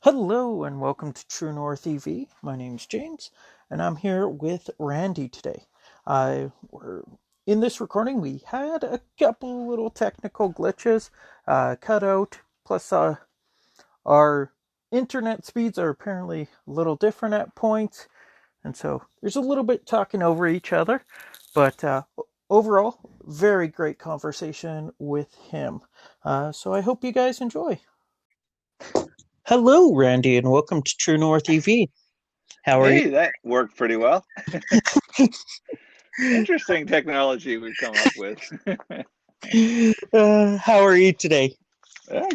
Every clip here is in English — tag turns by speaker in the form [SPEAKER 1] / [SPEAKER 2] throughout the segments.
[SPEAKER 1] Hello and welcome to True North EV. My name's James, and I'm here with Randy today. We're in this recording. We had a couple little technical glitches, cut out. Plus, our internet speeds are apparently a little different at points, and so there's a little bit talking over each other. But overall, very great conversation with him. So I hope you guys enjoy. Hello, Randy, and welcome to True North EV. How are you?
[SPEAKER 2] Hey, that worked pretty well. Interesting technology we've come up with.
[SPEAKER 1] How are you today?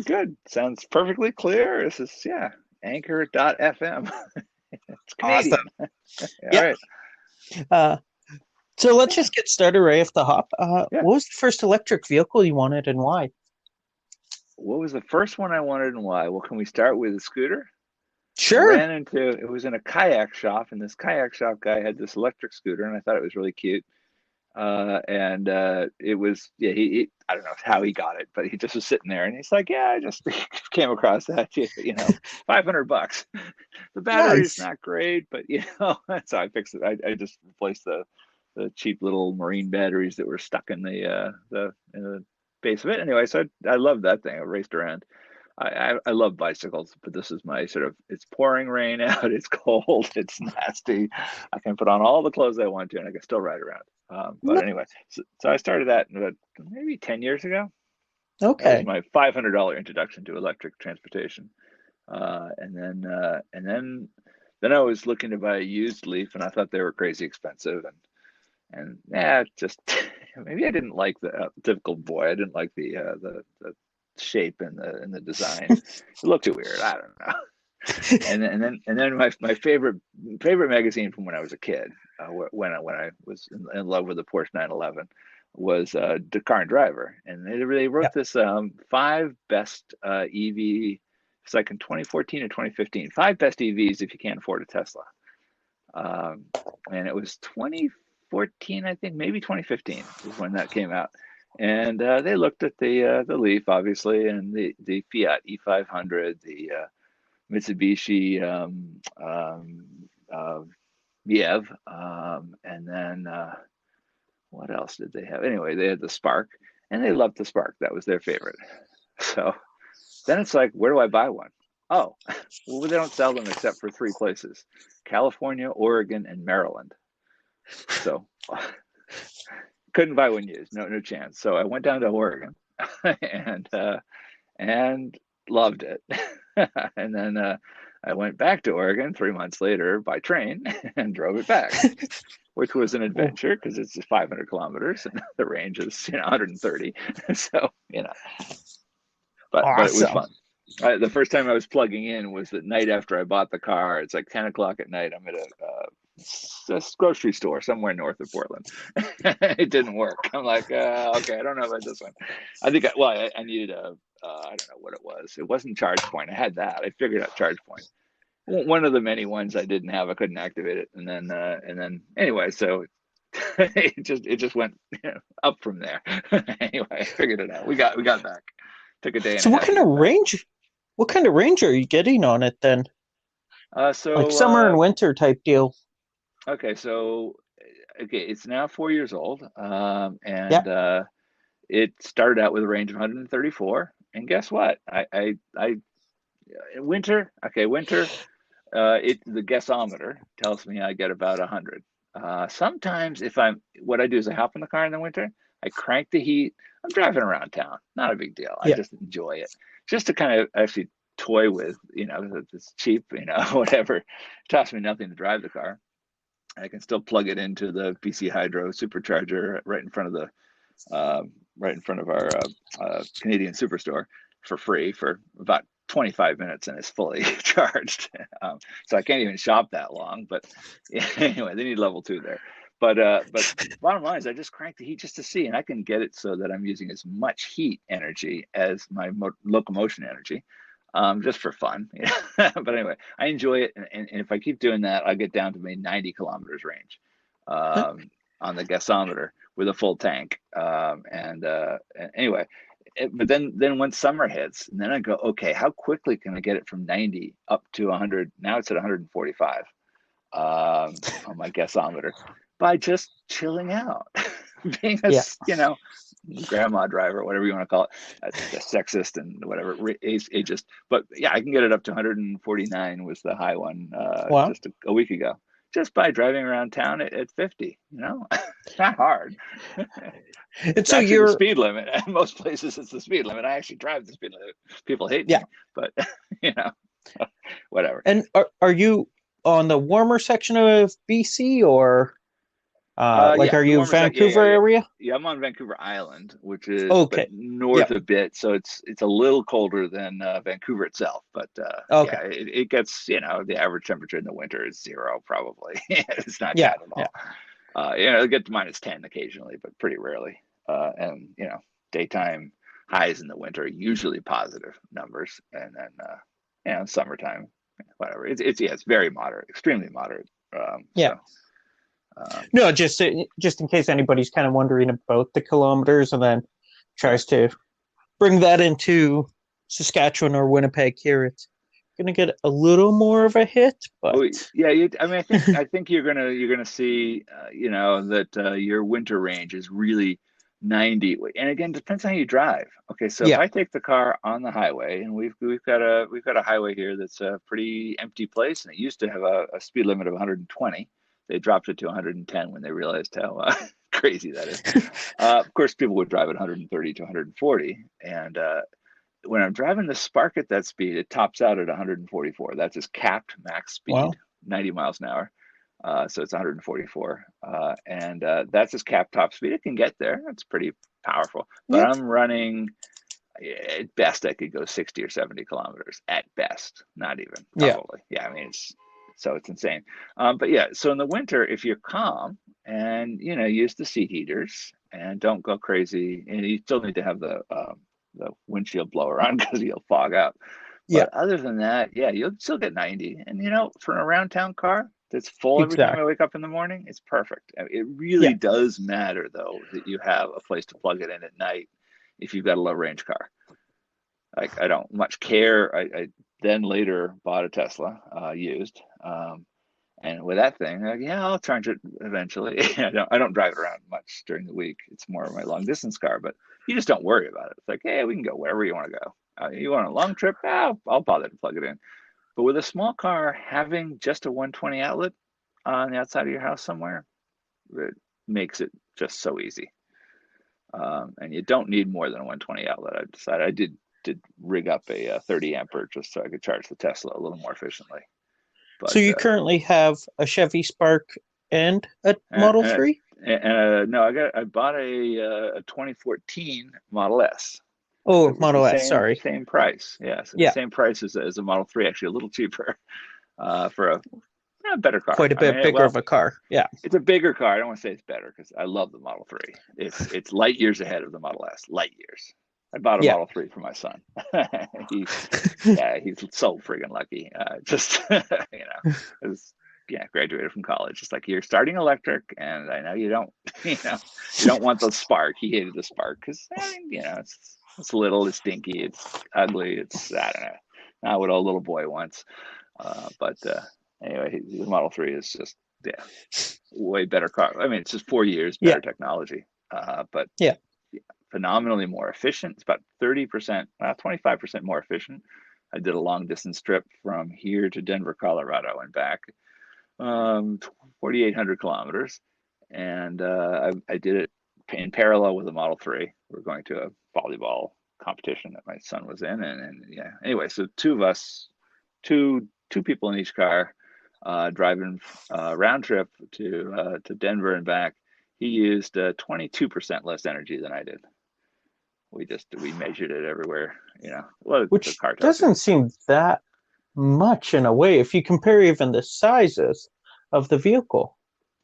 [SPEAKER 2] Good. Sounds perfectly clear. This is, yeah, Anchor.fm. It's
[SPEAKER 1] Awesome.
[SPEAKER 2] Canadian. All
[SPEAKER 1] Yep.
[SPEAKER 2] right.
[SPEAKER 1] Uh, so let's
[SPEAKER 2] Yeah.
[SPEAKER 1] just get started right off the hop.
[SPEAKER 2] Yeah.
[SPEAKER 1] What was the first electric vehicle you wanted and why?
[SPEAKER 2] What was the first one I wanted and why? Well, can we start with a scooter? I
[SPEAKER 1] Sure.
[SPEAKER 2] ran into it was in a kayak shop, and this kayak shop guy had this electric scooter, and I thought it was really cute. And it was yeah I don't know how he got it, but he just was sitting there and he's like, yeah, I just came across that, $500. The battery's
[SPEAKER 1] Nice.
[SPEAKER 2] not great, but so I fixed it. I just replaced the cheap little marine batteries that were stuck in the base of it. Anyway, so I loved that thing. I raced around. I love bicycles, but this is my sort of it's pouring rain out, it's cold, it's nasty. I can put on all the clothes I want to, and I can still ride around. But
[SPEAKER 1] No-
[SPEAKER 2] anyway, so I started that about maybe 10 years ago. That was
[SPEAKER 1] Okay.
[SPEAKER 2] my $500 introduction to electric transportation. And then I was looking to buy a used Leaf, and I thought they were crazy expensive, and yeah, just maybe I didn't like the typical boy. I didn't like the shape and the design. It looked too weird. I don't know. And then my favorite magazine from when I was a kid, when I was in love with the Porsche 911, was Car and Driver, and they wrote
[SPEAKER 1] Yep.
[SPEAKER 2] this five best EV. It's like in 2014 or 2015, five best EVs if you can't afford a Tesla. Um, and it was 2014, I think, maybe 2015 is when that came out. And they looked at the Leaf, obviously, and the Fiat E500, the Mitsubishi Viev, and then what else did they have? Anyway, they had the Spark, and they loved the Spark. That was their favorite. So then it's like, where do I buy one? Oh, well, they don't sell them except for three places: California, Oregon, and Maryland. So couldn't buy one used, no chance. So I went down to Oregon and and loved it. And then I went back to Oregon 3 months later by train and drove it back, which was an
[SPEAKER 1] Oh,
[SPEAKER 2] adventure because it's just 500 kilometers and the range is 130. So but it was
[SPEAKER 1] awesome.
[SPEAKER 2] fun. The first time I was plugging in was the night after I bought the car. It's like 10 o'clock at night. I'm at a grocery store somewhere north of Portland. It didn't work. I'm like, okay, I don't know about this one. I think, I needed I don't know what it was. It wasn't ChargePoint. I had that. I figured out ChargePoint. One of the many ones I didn't have. I couldn't activate it. And then anyway, so it just went up from there. Anyway, I figured it out. We got back. Took a day and
[SPEAKER 1] So
[SPEAKER 2] a
[SPEAKER 1] what
[SPEAKER 2] half to
[SPEAKER 1] kind of
[SPEAKER 2] get back.
[SPEAKER 1] range? What kind of range are you getting on it then?
[SPEAKER 2] Uh,
[SPEAKER 1] Like
[SPEAKER 2] so
[SPEAKER 1] summer and
[SPEAKER 2] uh,
[SPEAKER 1] winter type deal?
[SPEAKER 2] okay, so okay, it's now 4 years old, and
[SPEAKER 1] Yep.
[SPEAKER 2] it started out with a range of 134. And guess what? Winter. Okay, winter. The guessometer tells me I get about 100. Sometimes if what I do is I hop in the car in the winter, I crank the heat. I'm driving around town, not a big deal. I
[SPEAKER 1] Yep.
[SPEAKER 2] just enjoy it, just to kind of actually toy with, it's cheap, whatever. It costs me nothing to drive the car. I can still plug it into the BC Hydro supercharger right in front of our Canadian Superstore for free for about 25 minutes, and it's fully charged. So I can't even shop that long. But yeah, anyway, they need level two there. But bottom line is, I just crank the heat just to see, and I can get it so that I'm using as much heat energy as my locomotion energy, just for fun. But anyway, I enjoy it, and if I keep doing that, I'll get down to maybe 90 kilometers range on the gasometer with a full tank. And anyway, but then when summer hits, and then I go, okay, how quickly can I get it from 90 up to 100? Now it's at 145 on my gasometer by just chilling out, being a
[SPEAKER 1] Yeah.
[SPEAKER 2] grandma driver, whatever you want to call it, a sexist and whatever ageist. But yeah, I can get it up to 149 was the high one
[SPEAKER 1] Wow.
[SPEAKER 2] just a week ago, just by driving around town at 50. Not hard.
[SPEAKER 1] And
[SPEAKER 2] It's
[SPEAKER 1] so
[SPEAKER 2] actually the
[SPEAKER 1] you're,
[SPEAKER 2] speed limit. At most places, it's the speed limit. I actually drive the speed limit. People hate
[SPEAKER 1] yeah.
[SPEAKER 2] me, but you know, whatever.
[SPEAKER 1] And are you on the warmer section of BC, or like
[SPEAKER 2] Yeah,
[SPEAKER 1] are
[SPEAKER 2] the
[SPEAKER 1] you
[SPEAKER 2] warmer side. Yeah,
[SPEAKER 1] Vancouver
[SPEAKER 2] yeah, yeah.
[SPEAKER 1] area?
[SPEAKER 2] Yeah, I'm on Vancouver Island, which is but
[SPEAKER 1] Okay.
[SPEAKER 2] north
[SPEAKER 1] Yep.
[SPEAKER 2] a bit, so it's a little colder than Vancouver itself. But
[SPEAKER 1] Okay.
[SPEAKER 2] yeah, it gets the average temperature in the winter is zero probably. It's not
[SPEAKER 1] Yeah.
[SPEAKER 2] bad at
[SPEAKER 1] Yeah.
[SPEAKER 2] all. It'll get to -10 occasionally, but pretty rarely. And daytime highs in the winter are usually positive numbers, and then summertime, whatever. It's very moderate, extremely moderate.
[SPEAKER 1] Yeah.
[SPEAKER 2] Um,
[SPEAKER 1] No, just in case anybody's kind of wondering about the kilometers, and then
[SPEAKER 2] yeah.
[SPEAKER 1] tries to bring that into Saskatchewan or Winnipeg here, it's gonna get a little more of a hit,
[SPEAKER 2] Oh
[SPEAKER 1] but
[SPEAKER 2] yeah, I mean, I think you're gonna see, that your winter range is really 90. And again, depends on how you drive. Okay, so if
[SPEAKER 1] yeah,
[SPEAKER 2] I take the car on the highway, and we've got a highway here that's a pretty empty place, and it used to have a speed limit of 120. They dropped it to 110 when they realized how crazy that is. Of course, people would drive at 130 to 140, and when I'm driving the Spark at that speed, it tops out at 144. That's its capped max speed,
[SPEAKER 1] wow,
[SPEAKER 2] 90 miles an hour. So it's 144. And that's its capped top speed. It can get there. That's pretty powerful. But
[SPEAKER 1] yeah,
[SPEAKER 2] I'm running, at best, I could go 60 or 70 kilometers at best. Not even,
[SPEAKER 1] yeah,
[SPEAKER 2] probably. Yeah, I mean, it's insane. But yeah, so in the winter, if you're calm and, use the seat heaters and don't go crazy, and you still need to have the windshield blower on because you'll fog up.
[SPEAKER 1] yeah,
[SPEAKER 2] But other than that, yeah, you'll still get 90. And for an around town car that's full every time I
[SPEAKER 1] exactly,
[SPEAKER 2] wake up in the morning, it's perfect. I mean, it
[SPEAKER 1] yeah,
[SPEAKER 2] really does matter though that you have a place to plug it in at night if you've got a low range car. Like I don't much care. I then later bought a Tesla used. And with that thing, like, yeah, I'll charge it eventually. I don't drive it around much during the week. It's more of my long distance car, but you just don't worry about it. It's like, hey, we can go wherever you want to go. You want a long trip? I'll bother to plug it in. But with a small car, having just a 120 outlet on the outside of your house somewhere, it makes it just so easy. And you don't need more than a 120 outlet. I decided I did rig up a 30 ampere just so I could charge the Tesla a little more efficiently.
[SPEAKER 1] so
[SPEAKER 2] But
[SPEAKER 1] you currently have a Chevy Spark and a
[SPEAKER 2] and,
[SPEAKER 1] Model
[SPEAKER 2] and,
[SPEAKER 1] 3?
[SPEAKER 2] no, I bought a 2014 Model S.
[SPEAKER 1] Oh,
[SPEAKER 2] It was the
[SPEAKER 1] Model S,
[SPEAKER 2] same
[SPEAKER 1] sorry.
[SPEAKER 2] same price. Yes,
[SPEAKER 1] Yeah,
[SPEAKER 2] same price as a Model 3, actually a little cheaper for a better car.
[SPEAKER 1] quite a
[SPEAKER 2] I
[SPEAKER 1] bit
[SPEAKER 2] mean,
[SPEAKER 1] bigger of
[SPEAKER 2] well,
[SPEAKER 1] a car. Yeah,
[SPEAKER 2] it's a bigger car. I don't want to say it's better because I love the Model 3. It's light years ahead of the Model S. Light years. I bought a
[SPEAKER 1] yeah.
[SPEAKER 2] Model 3 for my son. he's Yeah, he's so friggin' lucky. Just was graduated from college. It's like you're starting electric, and I know you don't, you don't want the Spark. He hated the Spark because it's little, it's dinky, it's ugly, it's I don't know, not what a little boy wants. But anyway, the Model 3 is just yeah, way better car. I mean, it's just 4 years
[SPEAKER 1] Yeah,
[SPEAKER 2] better technology, but
[SPEAKER 1] yeah.
[SPEAKER 2] phenomenally more efficient. It's about 30%, 25% more efficient. I did a long distance trip from here to Denver, Colorado, and back, 4,800 kilometers, and I did it in parallel with a Model 3. We're going to a volleyball competition that my son was in, and yeah. Anyway, so two of us, two people in each car, driving round trip to Denver and back. He used 22% less energy than I did. We measured it everywhere. Well, the
[SPEAKER 1] Which
[SPEAKER 2] car tells you.
[SPEAKER 1] doesn't seem that much in a way if you compare even the sizes of the vehicle.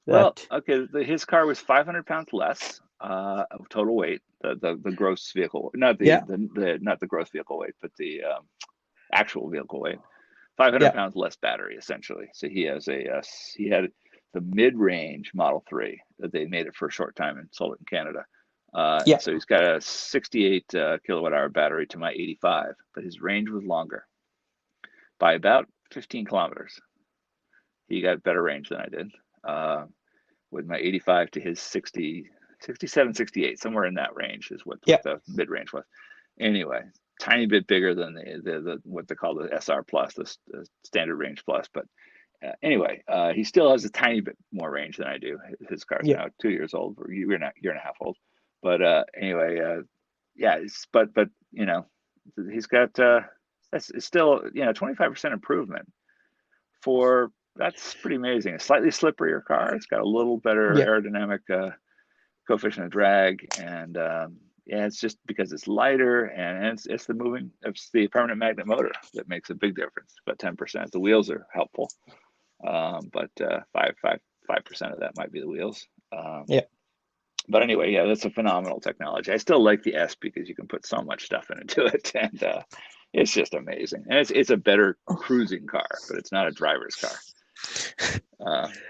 [SPEAKER 2] Well,
[SPEAKER 1] That,
[SPEAKER 2] okay, his car was 500 pounds less of total weight. The gross vehicle, not
[SPEAKER 1] yeah,
[SPEAKER 2] not the gross vehicle weight, but the actual vehicle weight. 500
[SPEAKER 1] yeah,
[SPEAKER 2] pounds less battery essentially. So he had the mid-range Model 3 that they made it for a short time and sold it in Canada.
[SPEAKER 1] Yeah.
[SPEAKER 2] So he's got a 68 kilowatt hour battery to my 85, but his range was longer by about 15 kilometers. He got better range than I did uh, with my 85 to his 60, 67, 68, somewhere in that range is what
[SPEAKER 1] Yeah.
[SPEAKER 2] the mid range was. Anyway, tiny bit bigger than the what they call the SR plus, the standard range plus. But anyway, he still has a tiny bit more range than I do. His car's
[SPEAKER 1] Yeah.
[SPEAKER 2] now 2 years old, or year and a half old. But anyway, yeah, but he's got that's it's still 25% improvement for that's pretty amazing. A slightly slipperier car. It's got a little better
[SPEAKER 1] Yeah.
[SPEAKER 2] aerodynamic coefficient of drag, and yeah, it's just because it's lighter and it's the permanent magnet motor that makes a big difference. About 10%. The wheels are helpful, but 5% of that might be the wheels. Um,
[SPEAKER 1] Yeah.
[SPEAKER 2] but anyway, yeah, that's a phenomenal technology. I still like the S because you can put so much stuff into it, and it's just amazing. And it's a better cruising car, but it's not a driver's car.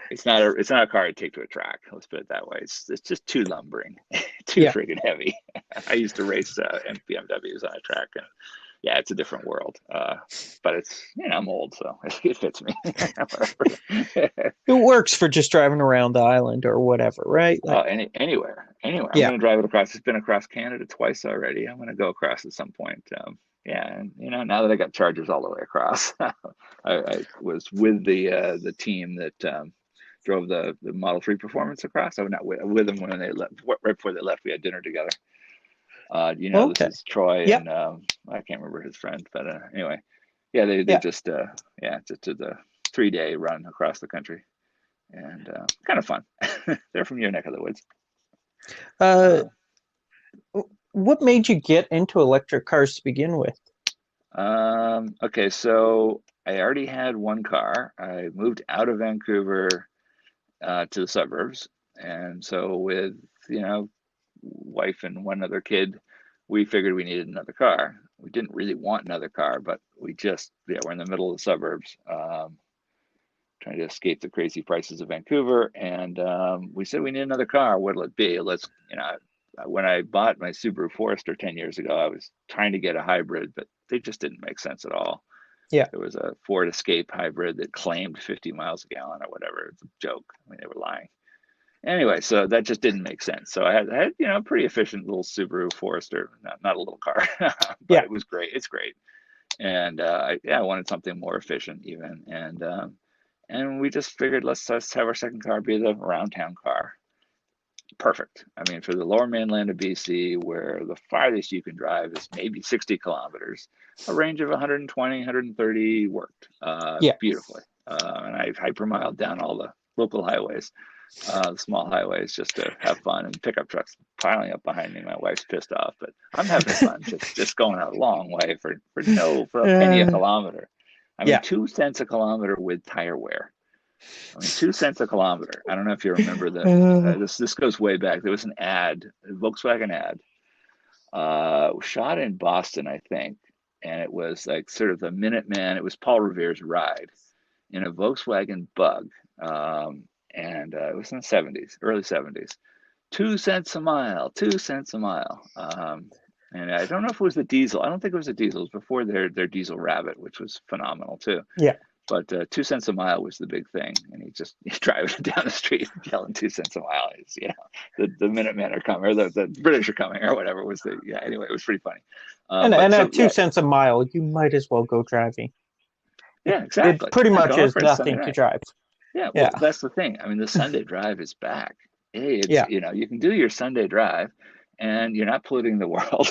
[SPEAKER 2] It's not a car I'd take to a track. Let's put it that way. It's just too lumbering, too
[SPEAKER 1] Yeah.
[SPEAKER 2] friggin' heavy. I used to race BMWs on a track, and yeah, it's a different world. But it's I'm old, so it fits me. Whatever.
[SPEAKER 1] It works for just driving around the island or whatever, right? Like,
[SPEAKER 2] Anywhere. I'm
[SPEAKER 1] yeah.
[SPEAKER 2] going to drive it across. It's been across Canada twice already. I'm going to go across at some point. Yeah, and now that I got Chargers all the way across, I was with the team that drove the Model 3 Performance across. I was not with them when they left. Right before they left, we had dinner together. This
[SPEAKER 1] Okay.
[SPEAKER 2] is Troy
[SPEAKER 1] Yep.
[SPEAKER 2] and I can't remember his friend, but anyway, yeah, they
[SPEAKER 1] Yeah.
[SPEAKER 2] just just did the 3-day run across the country, and kind of fun. They're from your neck of the woods.
[SPEAKER 1] Uh,
[SPEAKER 2] Uh,
[SPEAKER 1] what made you get into electric cars to begin with?
[SPEAKER 2] okay, so I already had one car. I moved out of Vancouver to the suburbs, and so with wife and one other kid, we figured we needed another car. We didn't really want another car, but we're in the middle of the suburbs, trying to escape the crazy prices of Vancouver, and we said we need another car. What'll it be? When I bought my Subaru Forester 10 years ago, I was trying to get a hybrid, but they just didn't make sense at all.
[SPEAKER 1] Yeah.
[SPEAKER 2] There was a Ford Escape hybrid that claimed 50 miles a gallon or whatever. It's a joke. I mean, they were lying. Anyway, so that just didn't make sense. So I had a pretty efficient little Subaru Forester, not a little car, but
[SPEAKER 1] Yeah.
[SPEAKER 2] it was great. It's great, and I wanted something more efficient even, and we just figured let's have our second car be the around town car. Perfect. I mean, for the lower mainland of BC, where the farthest you can drive is maybe 60 kilometers, a range of 120, 130 worked
[SPEAKER 1] Yeah.
[SPEAKER 2] beautifully. And I hypermiled down all the local highways, the small highways, just to have fun, and pickup trucks piling up behind me. My wife's pissed off, but I'm having fun, just going a long way for a penny a
[SPEAKER 1] Uh,
[SPEAKER 2] kilometer. I mean,
[SPEAKER 1] yeah.
[SPEAKER 2] 2 cents a kilometer with tire wear. I mean, 2 cents a kilometer. I don't know if you remember
[SPEAKER 1] Uh,
[SPEAKER 2] this goes way back. There was an ad, a Volkswagen ad, shot in Boston, I think, and it was like sort of the Minuteman. It was Paul Revere's ride in a Volkswagen Bug, and it was in the '70s, early '70s. 2 cents a mile, 2 cents a mile. And I don't know if it was the diesel. I don't think it was a diesel. It was before their diesel Rabbit, which was phenomenal too.
[SPEAKER 1] yeah.
[SPEAKER 2] But 2 cents a mile was the big thing, and he's driving down the street yelling 2 cents a mile. The Minutemen are coming, or the British are coming, or whatever was the yeah. Anyway, it was pretty funny.
[SPEAKER 1] And
[SPEAKER 2] But so
[SPEAKER 1] at two
[SPEAKER 2] yeah,
[SPEAKER 1] cents a mile, you might as well go driving.
[SPEAKER 2] yeah,
[SPEAKER 1] It
[SPEAKER 2] exactly.
[SPEAKER 1] pretty
[SPEAKER 2] Yeah,
[SPEAKER 1] much
[SPEAKER 2] go out
[SPEAKER 1] is
[SPEAKER 2] for a Sunday
[SPEAKER 1] nothing to
[SPEAKER 2] night.
[SPEAKER 1] drive.
[SPEAKER 2] Yeah, well,
[SPEAKER 1] Yeah.
[SPEAKER 2] that's the thing. I mean, the Sunday drive is back. Hey, it's
[SPEAKER 1] Yeah.
[SPEAKER 2] you can do your Sunday drive, and you're not polluting the world,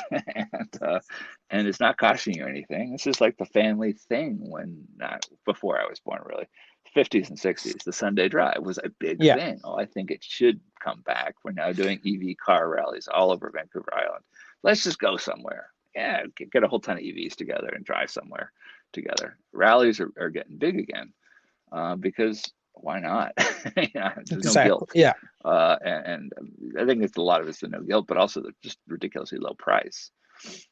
[SPEAKER 2] and it's not costing you anything. This is like the family thing when not before I was born, really. 50s and 60s, the Sunday drive was a big
[SPEAKER 1] Yeah.
[SPEAKER 2] thing. Oh, I think it should come back. We're now doing EV car rallies all over Vancouver Island. Let's just go somewhere. Yeah, get a whole ton of EVs together and drive somewhere together. Rallies are getting big again because why not? There's no
[SPEAKER 1] Exactly.
[SPEAKER 2] guilt,
[SPEAKER 1] Yeah.
[SPEAKER 2] and I think it's a lot of it's the no guilt, but also the just ridiculously low price.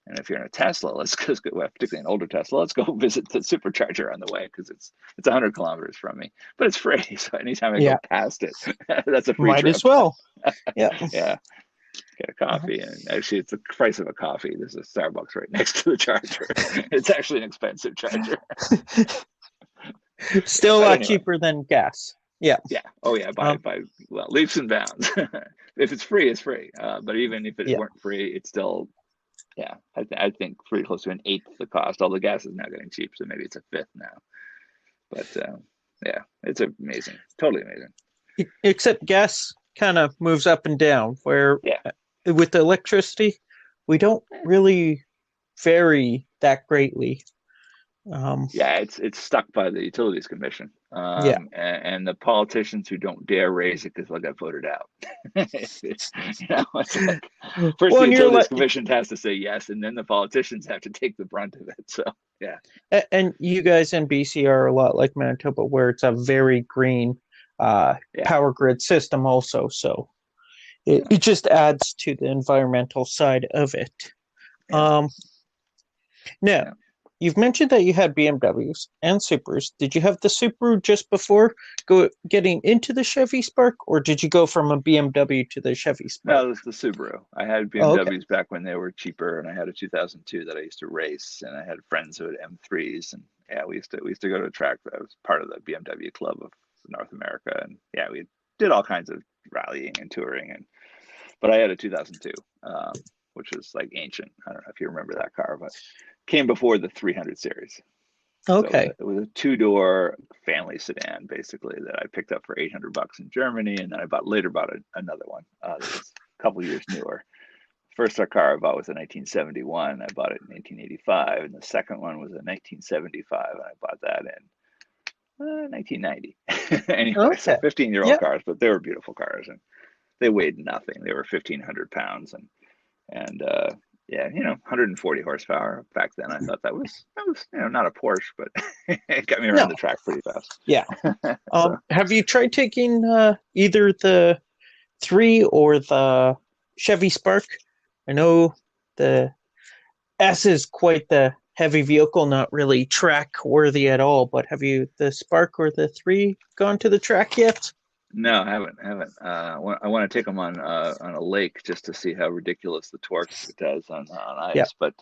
[SPEAKER 2] And if you're in a Tesla, let's go, well, particularly an older Tesla, let's go visit the supercharger on the way because it's 100 kilometers from me, but it's free. So anytime I go
[SPEAKER 1] Yeah.
[SPEAKER 2] past it, that's a free
[SPEAKER 1] Might
[SPEAKER 2] trip.
[SPEAKER 1] as well. Yeah.
[SPEAKER 2] Yeah. get a coffee, and actually, it's the price of a coffee. There's a Starbucks right next to the charger. It's actually an expensive charger.
[SPEAKER 1] Still a
[SPEAKER 2] But
[SPEAKER 1] lot
[SPEAKER 2] anyway,
[SPEAKER 1] cheaper than gas. Yeah.
[SPEAKER 2] yeah. Oh yeah,
[SPEAKER 1] Um,
[SPEAKER 2] by well leaps and bounds. If it's free, it's free. But even if it
[SPEAKER 1] yeah.
[SPEAKER 2] weren't free, it's still yeah. I think pretty close to an eighth the cost. All the gas is now getting cheap, so maybe it's a fifth now. But yeah, it's amazing, totally amazing.
[SPEAKER 1] Except gas kind of moves up and down, where
[SPEAKER 2] Yeah,
[SPEAKER 1] with the electricity, we don't really vary that greatly. Um,
[SPEAKER 2] yeah, it's stuck by the Utilities Commission,
[SPEAKER 1] yeah.
[SPEAKER 2] and the politicians who don't dare raise it because they'll get voted out. It's like first
[SPEAKER 1] Well,
[SPEAKER 2] the
[SPEAKER 1] and you're
[SPEAKER 2] Utilities
[SPEAKER 1] like,
[SPEAKER 2] Commission has to say yes, and then the politicians have to take the brunt of it. So yeah,
[SPEAKER 1] and you guys in BC are a lot like Manitoba, where it's a very green
[SPEAKER 2] yeah,
[SPEAKER 1] power grid system, also. So
[SPEAKER 2] yeah,
[SPEAKER 1] it just adds to the environmental side of it.
[SPEAKER 2] yeah,
[SPEAKER 1] Um, Now,
[SPEAKER 2] yeah.
[SPEAKER 1] you've mentioned that you had BMWs and Supers. Did you have the Subaru just before getting into the Chevy Spark, or did you go from a BMW to the Chevy Spark?
[SPEAKER 2] No, it was the Subaru. I had
[SPEAKER 1] Oh, okay.
[SPEAKER 2] BMWs back when they were cheaper, and I had a 2002 that I used to race, and I had friends who had M3s, and yeah, we used to go to a track that was part of the BMW Club of North America, and yeah, we did all kinds of rallying and touring, and but I had a 2002, which was like ancient. I don't know if you remember that car, but came before the 300 series. So
[SPEAKER 1] Okay.
[SPEAKER 2] it was a two-door family sedan basically that I picked up for $800 in Germany, and then I bought another one that was a couple years newer. First car I bought was a 1971. I bought it in 1985, and the second one was a 1975, and I bought that in 1990. Anyway, so
[SPEAKER 1] Okay.
[SPEAKER 2] 15-year-old
[SPEAKER 1] Yeah.
[SPEAKER 2] cars, but they were beautiful cars, and they weighed nothing. They were 1,500 pounds, and yeah, 140 horsepower back then. I thought that was not a Porsche, but it got me around
[SPEAKER 1] No.
[SPEAKER 2] the track pretty fast.
[SPEAKER 1] Yeah.
[SPEAKER 2] So
[SPEAKER 1] Have you tried taking either the 3 or the Chevy Spark? I know the S is quite the heavy vehicle, not really track worthy at all, but have you the Spark or the 3 gone to the track yet?
[SPEAKER 2] no, I haven't. I want to take them on a lake just to see how ridiculous the torque it does on
[SPEAKER 1] Yeah.
[SPEAKER 2] ice. But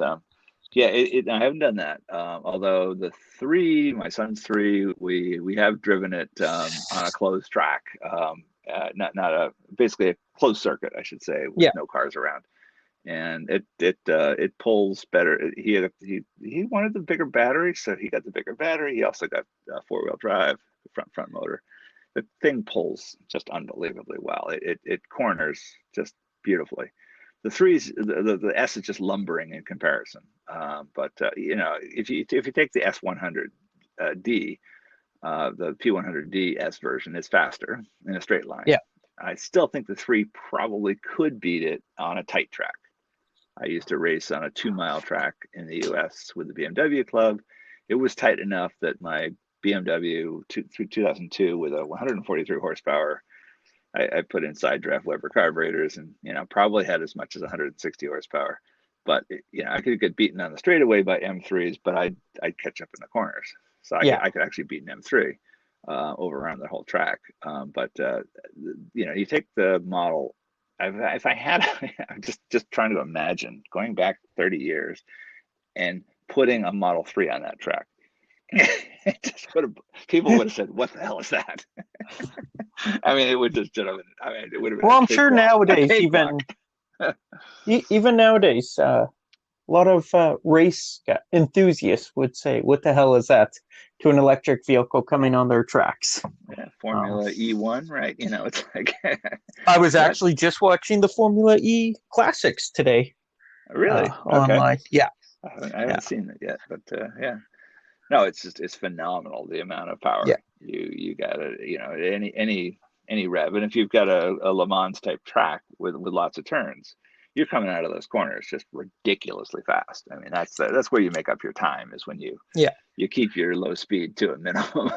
[SPEAKER 2] yeah, I haven't done that. Although the three, my son's three, we have driven it on a closed track, not a basically a closed circuit, I should say, with
[SPEAKER 1] Yeah.
[SPEAKER 2] no cars around, and it pulls better. He wanted the bigger battery, so he got the bigger battery. He also got four-wheel drive, front motor. The thing pulls just unbelievably well. It corners just beautifully. The threes, the S is just lumbering in comparison. But if you take the S100 D, the P100D S version is faster in a straight line.
[SPEAKER 1] Yeah.
[SPEAKER 2] I still think the three probably could beat it on a tight track. I used to race on a 2 mile track in the US with the BMW club. It was tight enough that my BMW through 2002 with a 143 horsepower, I put in side draft Weber carburetors and, probably had as much as 160 horsepower. But, I could get beaten on the straightaway by M3s, but I'd catch up in the corners. So
[SPEAKER 1] Yeah.
[SPEAKER 2] I could actually beat an M3 over around the whole track. But you take the model. If I had, I'm just trying to imagine going back 30 years and putting a Model 3 on that track. People would have said, "What the hell is that?" I mean, it would just, it would have been
[SPEAKER 1] Well,
[SPEAKER 2] a
[SPEAKER 1] I'm sure
[SPEAKER 2] cakewalk. A
[SPEAKER 1] nowadays,
[SPEAKER 2] cakewalk.
[SPEAKER 1] even nowadays, a lot of race enthusiasts would say, "What the hell is that?" to an electric vehicle coming on their tracks.
[SPEAKER 2] Yeah,
[SPEAKER 1] Um,
[SPEAKER 2] Formula E1, right? It's like
[SPEAKER 1] I was
[SPEAKER 2] that.
[SPEAKER 1] actually just watching the Formula E Classics today
[SPEAKER 2] Really? Okay.
[SPEAKER 1] online. Yeah.
[SPEAKER 2] I
[SPEAKER 1] Yeah.
[SPEAKER 2] haven't seen it yet, but yeah. No, it's phenomenal the amount of
[SPEAKER 1] Yeah.
[SPEAKER 2] power you got to any rev, and if you've got a Le Mans type track with lots of turns, you're coming out of those corners just ridiculously fast. I mean, that's where you make up your time is when
[SPEAKER 1] Yeah.
[SPEAKER 2] you keep your low speed to a minimum,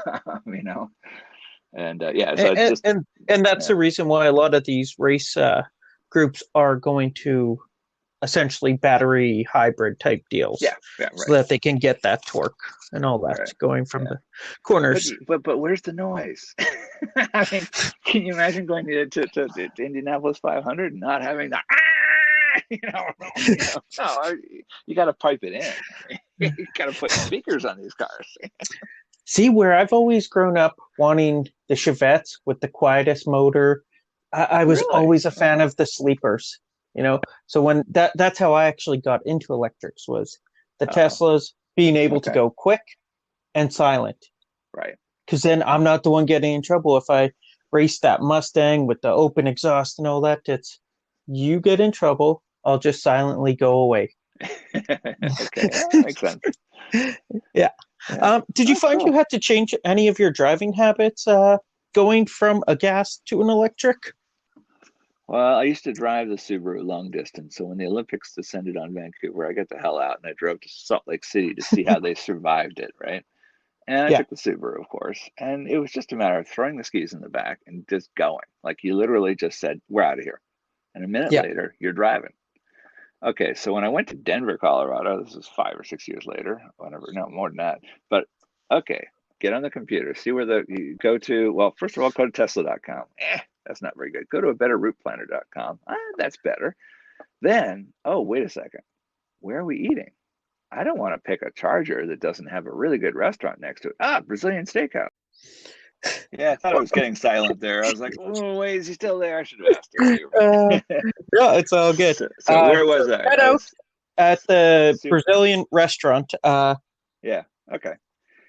[SPEAKER 2] and yeah, so it's
[SPEAKER 1] and,
[SPEAKER 2] just
[SPEAKER 1] and and that's
[SPEAKER 2] yeah,
[SPEAKER 1] the reason why a lot of these race groups are going to essentially battery hybrid type
[SPEAKER 2] Yeah,
[SPEAKER 1] deals,
[SPEAKER 2] yeah,
[SPEAKER 1] so
[SPEAKER 2] right,
[SPEAKER 1] that they can get that torque and all that
[SPEAKER 2] right,
[SPEAKER 1] going from
[SPEAKER 2] yeah.
[SPEAKER 1] the corners.
[SPEAKER 2] But where's the noise? I mean, can you imagine going to Indianapolis 500 and not having the no, you got to pipe it in. I mean, you got to put speakers on these cars.
[SPEAKER 1] See, where I've always grown up wanting the Chevettes with the quietest motor, I was
[SPEAKER 2] Really?
[SPEAKER 1] always a fan
[SPEAKER 2] Oh,
[SPEAKER 1] of the sleepers. So when that's how I actually got into electrics, was the
[SPEAKER 2] oh,
[SPEAKER 1] Teslas being able to
[SPEAKER 2] okay,
[SPEAKER 1] go quick and silent.
[SPEAKER 2] right.
[SPEAKER 1] Because then I'm not the one getting in trouble if I race that Mustang with the open exhaust and all that. It's you get in trouble, I'll just silently go away.
[SPEAKER 2] Okay, yeah, that makes sense.
[SPEAKER 1] Yeah.
[SPEAKER 2] Yeah.
[SPEAKER 1] Did you
[SPEAKER 2] Oh,
[SPEAKER 1] find you
[SPEAKER 2] cool.
[SPEAKER 1] had to change any of your driving habits going from a gas to an electric?
[SPEAKER 2] Well, I used to drive the Subaru long distance, so when the Olympics descended on Vancouver, I got the hell out and I drove to Salt Lake City to see how they survived it, right? And I
[SPEAKER 1] Yeah,
[SPEAKER 2] took the Subaru, of course, and it was just a matter of throwing the skis in the back and just going. Like you literally just said, "We're out of here," and a minute
[SPEAKER 1] yeah.
[SPEAKER 2] later, you're driving. Okay, so when I went to Denver, Colorado, this is 5 or 6 years later, whatever, no, more than that. But okay, get on the computer, see where you go to. Well, first of all, go to Tesla.com. That's not very good. Go to a betterrouteplanner.com. That's better. Then, oh, wait a second. Where are we eating? I don't want to pick a charger that doesn't have a really good restaurant next to it. Brazilian Steakhouse. Yeah, I thought I was getting silent there. I was like, oh, wait, is he still there? I should have asked earlier.
[SPEAKER 1] Uh, yeah, it's all good.
[SPEAKER 2] So where was I?
[SPEAKER 1] Head
[SPEAKER 2] I
[SPEAKER 1] out
[SPEAKER 2] was
[SPEAKER 1] at the
[SPEAKER 2] super.
[SPEAKER 1] Brazilian restaurant.
[SPEAKER 2] Yeah. Okay.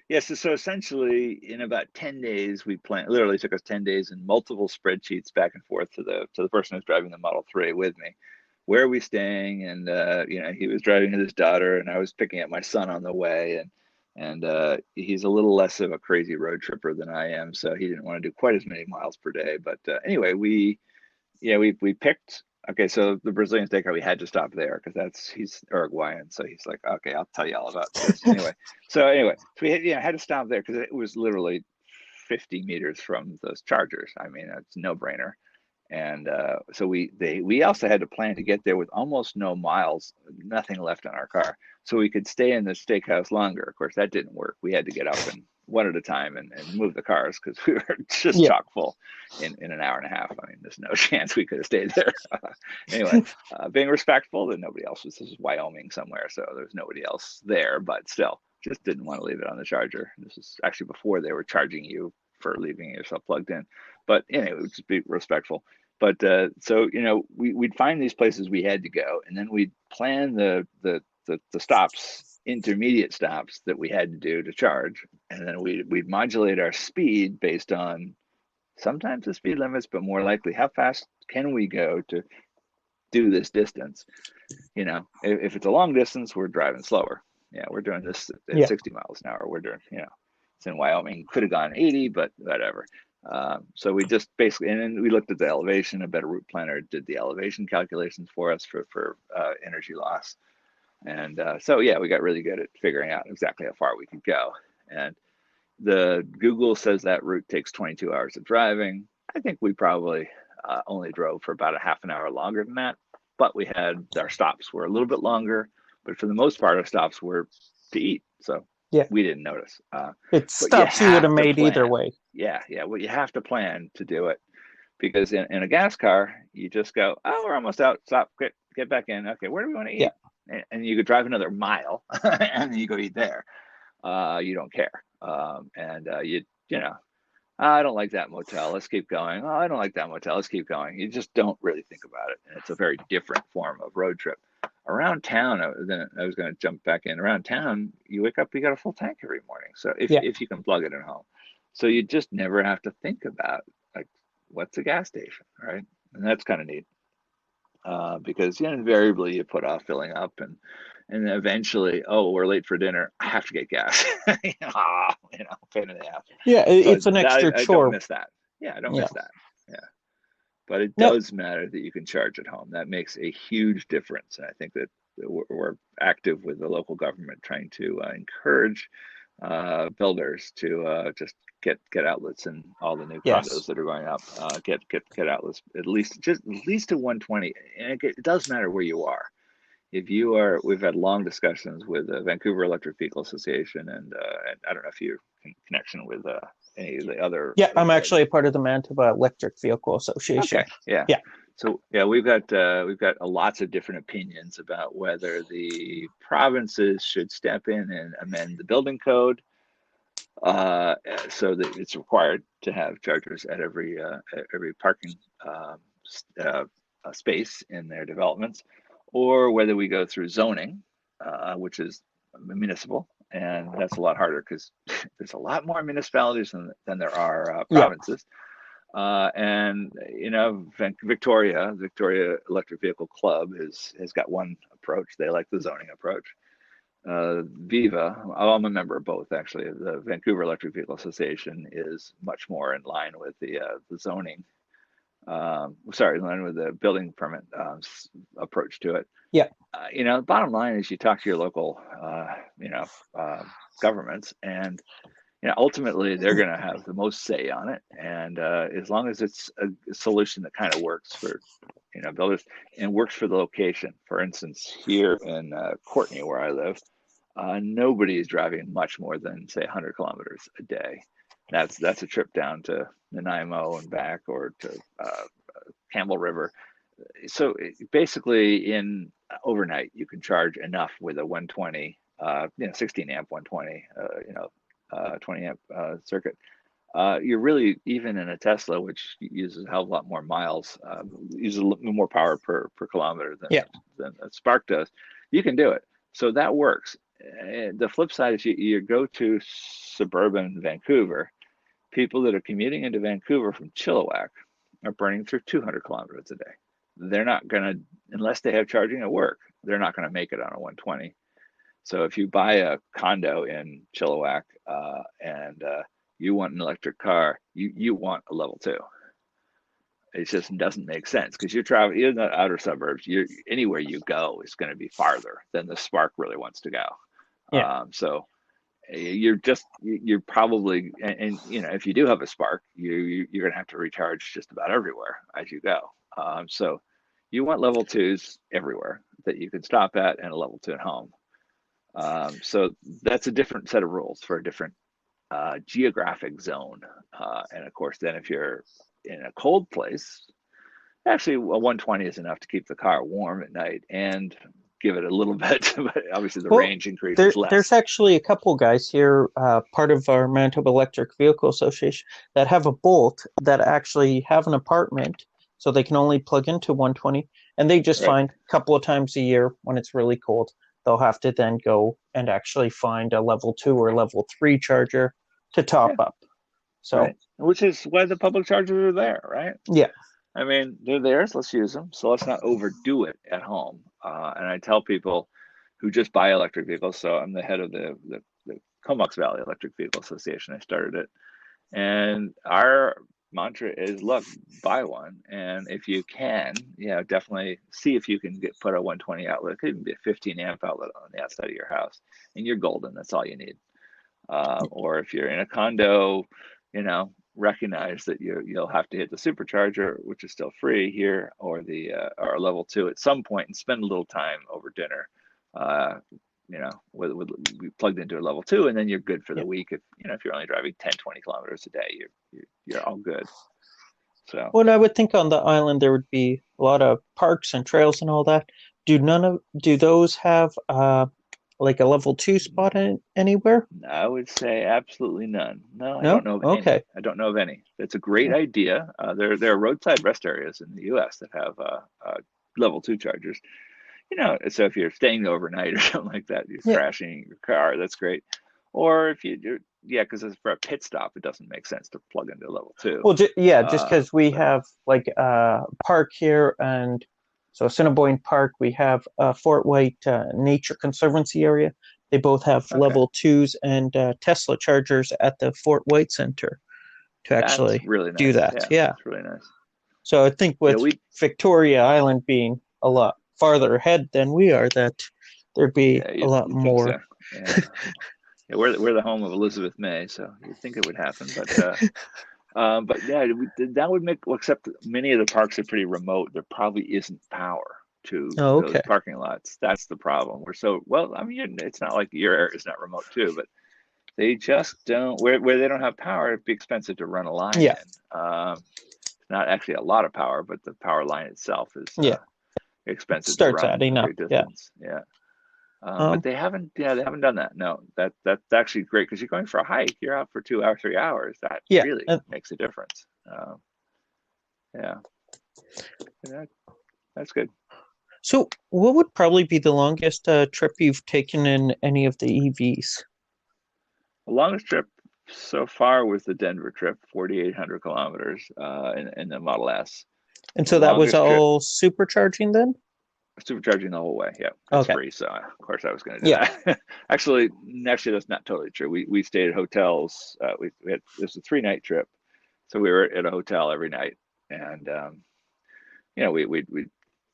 [SPEAKER 2] Yeah. So essentially, in about 10 days, we planned. Literally took us 10 days and multiple spreadsheets back and forth to the person who's driving the Model 3 with me. Where are we staying? And he was driving with his daughter, and I was picking up my son on the way. And he's a little less of a crazy road tripper than I am, so he didn't want to do quite as many miles per day. But anyway, we picked. Okay, so the Brazilian steakhouse, we had to stop there because he's Uruguayan, so he's like, okay, I'll tell you all about this anyway. So we had to stop there because it was literally 50 meters from those chargers. I mean, it's no brainer. And so we also had to plan to get there with almost no miles, nothing left on our car, so we could stay in the steakhouse longer. Of course, that didn't work. We had to get up and one at a time and move the cars because we were just
[SPEAKER 1] Yeah,
[SPEAKER 2] chock full in an hour and a half. I mean, there's no chance we could have stayed there. Anyway, being respectful that nobody else was. This is Wyoming somewhere, so there's nobody else there, but still, just didn't want to leave it on the charger. This is actually before they were charging you for leaving yourself plugged in. But anyway, just be respectful. But so we'd find these places we had to go, and then we'd plan the stops, intermediate stops that we had to do to charge, and then we'd modulate our speed based on sometimes the speed limits, but more likely how fast can we go to do this distance. If it's a long distance, we're driving slower. Yeah, we're doing this at
[SPEAKER 1] yeah.
[SPEAKER 2] 60 miles an hour. We're doing, it's in Wyoming. Could have gone 80, but whatever. So we just basically, and then we looked at the elevation. A Better Route Planner did the elevation calculations for us for energy loss. And so, yeah, we got really good at figuring out exactly how far we could go. And the Google says that route takes 22 hours of driving. I think we probably only drove for about a half an hour longer than that, but we had our stops were a little bit longer, but for the most part, our stops were to eat, so
[SPEAKER 1] Yeah.
[SPEAKER 2] we didn't notice.
[SPEAKER 1] It's
[SPEAKER 2] But you
[SPEAKER 1] stops you would have
[SPEAKER 2] have to
[SPEAKER 1] made either
[SPEAKER 2] plan.
[SPEAKER 1] way.
[SPEAKER 2] Yeah. Well, you have to plan to do it because in a gas car, you just go, oh, we're almost out. Stop. Get back in. Okay, where do we want to
[SPEAKER 1] Yeah.
[SPEAKER 2] eat? And you could drive another mile, and then you go eat there. You don't care, and you know I don't like that motel. Let's keep going. Oh, I don't like that motel. Let's keep going. You just don't really think about it, and it's a very different form of road trip. Around town, I was going to jump back in. Around town, you wake up, you got a full tank every morning. So
[SPEAKER 1] Yeah.
[SPEAKER 2] if you can plug it at home, so you just never have to think about like what's a gas station, right? And that's kind of neat because invariably you put off filling up and eventually, oh, we're late for dinner. I have to get gas. Pain in the ass.
[SPEAKER 1] Yeah.
[SPEAKER 2] So
[SPEAKER 1] It's an extra
[SPEAKER 2] that I don't
[SPEAKER 1] chore.
[SPEAKER 2] miss that. Yeah, I don't
[SPEAKER 1] Yeah.
[SPEAKER 2] miss that. Yeah, but it
[SPEAKER 1] No.
[SPEAKER 2] does matter that you can charge at home. That makes a huge difference, and I think that we're active with the local government trying to encourage builders to just get outlets in all the new condos
[SPEAKER 1] Yes.
[SPEAKER 2] that are going up. Get outlets at least to 120, and it does matter where you are. we've had long discussions with the Vancouver Electric Vehicle Association, and I don't know if you're in connection with any of the other.
[SPEAKER 1] Yeah, I'm actually a part of the Manitoba Electric Vehicle Association.
[SPEAKER 2] Okay, yeah.
[SPEAKER 1] Yeah,
[SPEAKER 2] So yeah, we've got lots of different opinions about whether the provinces should step in and amend the building code uh, so that it's required to have chargers at every parking um, uh, space in their developments, or whether we go through zoning, which is municipal, and that's a lot harder because there's a lot more municipalities than there are
[SPEAKER 1] yeah,
[SPEAKER 2] provinces. And Victoria Electric Vehicle Club has got one approach. They like the zoning approach. Viva, I'm a member of both actually. The Vancouver Electric Vehicle Association is much more in line with the zoning. In line with the building permit approach to it.
[SPEAKER 1] yeah,
[SPEAKER 2] The bottom line is you talk to your local, uh, governments, and ultimately they're going to have the most say on it. And as long as it's a solution that kind of works for builders and works for the location. For instance, here in Courtenay, where I live, nobody is driving much more than say 100 kilometers a day. That's a trip down to Nanaimo and back, or to Campbell River. So basically, in overnight, you can charge enough with a 120, 16 amp 120, 20 amp circuit. You're really, even in a Tesla, which uses a hell of a lot more miles, uses a little more power per kilometer
[SPEAKER 1] yeah.
[SPEAKER 2] than a Spark does. You can do it, so that works. The flip side is you go to suburban Vancouver. People that are commuting into Vancouver from Chilliwack are burning through 200 kilometers a day. They're not gonna, unless they have charging at work, they're not gonna make it on a 120. So if you buy a condo in Chilliwack and you want an electric car, you want a level two. It just doesn't make sense because you're traveling in the outer suburbs. You're anywhere you go is going to be farther than the Spark really wants to go.
[SPEAKER 1] Yeah.
[SPEAKER 2] So you're probably, and if you do have a Spark, you're going to have to recharge just about everywhere as you go. So you want level twos everywhere that you can stop at, and a level two at home. So that's a different set of rules for a different geographic zone. And of course, then if you're in a cold place, actually a 120 is enough to keep the car warm at night and give it a little bit, but obviously the
[SPEAKER 1] Well,
[SPEAKER 2] range increases
[SPEAKER 1] there's
[SPEAKER 2] less.
[SPEAKER 1] actually a couple guys here, part of our Manitoba Electric Vehicle Association, that have a Bolt that actually have an apartment, so they can only plug into 120, and they just
[SPEAKER 2] Right.
[SPEAKER 1] find a couple of times a year when it's really cold, they'll have to then go and actually find a level 2 or level 3 charger to top
[SPEAKER 2] Yeah.
[SPEAKER 1] up. So,
[SPEAKER 2] Right. Which is why the public chargers are there, right?
[SPEAKER 1] yeah,
[SPEAKER 2] I mean, they're there, so let's use them. So let's not overdo it at home. And I tell people who just buy electric vehicles. So I'm the head of the Comox Valley Electric Vehicle Association. I started it. And our mantra is, look, buy one. And if you can, definitely see if you can put a 120 outlet. It could even be a 15 amp outlet on the outside of your house. And you're golden. That's all you need. Or if you're in a condo, recognize that you'll have to hit the supercharger, which is still free here, or the or level two at some point, and spend a little time over dinner. Uh, with plugged into a level two, and then you're good for
[SPEAKER 1] yeah.
[SPEAKER 2] the week. If you're only driving 10, 20 kilometers a day, you're all good. So
[SPEAKER 1] Well, I would think on the island there would be a lot of parks and trails and all that. Do those have like a level 2 spot anywhere?
[SPEAKER 2] I would say absolutely none. No, I don't
[SPEAKER 1] No?
[SPEAKER 2] know of any.
[SPEAKER 1] Okay.
[SPEAKER 2] I don't know of any. That's a great
[SPEAKER 1] Yeah.
[SPEAKER 2] idea. There are roadside rest areas in the U.S. that have level two chargers. So if you're staying overnight or something like that, you're
[SPEAKER 1] Yeah.
[SPEAKER 2] crashing your car, that's great. Or if yeah, because for a pit stop, it doesn't make sense to plug into level two.
[SPEAKER 1] Well, just because we
[SPEAKER 2] But
[SPEAKER 1] have like a park here, and so Assiniboine Park, we have Fort White Nature Conservancy area. They both have
[SPEAKER 2] okay,
[SPEAKER 1] level 2s and Tesla chargers at the Fort White Center to
[SPEAKER 2] that's
[SPEAKER 1] actually
[SPEAKER 2] really
[SPEAKER 1] do
[SPEAKER 2] nice.
[SPEAKER 1] that.
[SPEAKER 2] Yeah,
[SPEAKER 1] Yeah.
[SPEAKER 2] that's really nice.
[SPEAKER 1] So I think
[SPEAKER 2] Yeah,
[SPEAKER 1] with Victoria Island being a lot farther ahead than we are, that there'd be
[SPEAKER 2] yeah,
[SPEAKER 1] a lot
[SPEAKER 2] you'd think
[SPEAKER 1] more.
[SPEAKER 2] so. Yeah, yeah, we're the home of Elizabeth May, so you'd think it would happen. But yeah, that would make, well, except many of the parks are pretty remote. There probably isn't power. to
[SPEAKER 1] Oh,
[SPEAKER 2] those
[SPEAKER 1] okay.
[SPEAKER 2] parking lots. That's the problem. We're so well. I mean, it's not like your area is not remote too, but they just don't where they don't have power. It'd be expensive to run a line
[SPEAKER 1] Yeah.
[SPEAKER 2] in. It's not actually a lot of power, but the power line itself is
[SPEAKER 1] Yeah.
[SPEAKER 2] expensive to
[SPEAKER 1] Starts
[SPEAKER 2] run
[SPEAKER 1] adding
[SPEAKER 2] a
[SPEAKER 1] up.
[SPEAKER 2] great
[SPEAKER 1] Yeah.
[SPEAKER 2] distance. Yeah. But
[SPEAKER 1] Um,
[SPEAKER 2] they haven't, yeah, they haven't done that. No, that's actually great because you're going for a hike. You're out for 2 hours, 3 hours. That
[SPEAKER 1] yeah.
[SPEAKER 2] really makes a difference. Yeah, that, that's good.
[SPEAKER 1] So, what would probably be the longest trip you've taken in any of the EVs?
[SPEAKER 2] The longest trip so far was the Denver trip, 4,800 kilometers in the Model S.
[SPEAKER 1] And
[SPEAKER 2] The
[SPEAKER 1] so that was
[SPEAKER 2] longest trip,
[SPEAKER 1] all supercharging then?
[SPEAKER 2] supercharging the whole way. Yeah, it's
[SPEAKER 1] Okay.
[SPEAKER 2] free, so of course I was going to do
[SPEAKER 1] Yeah.
[SPEAKER 2] that. Actually, that's not totally true. We stayed at hotels. We had this was a 3 night trip, so we were at a hotel every night, and we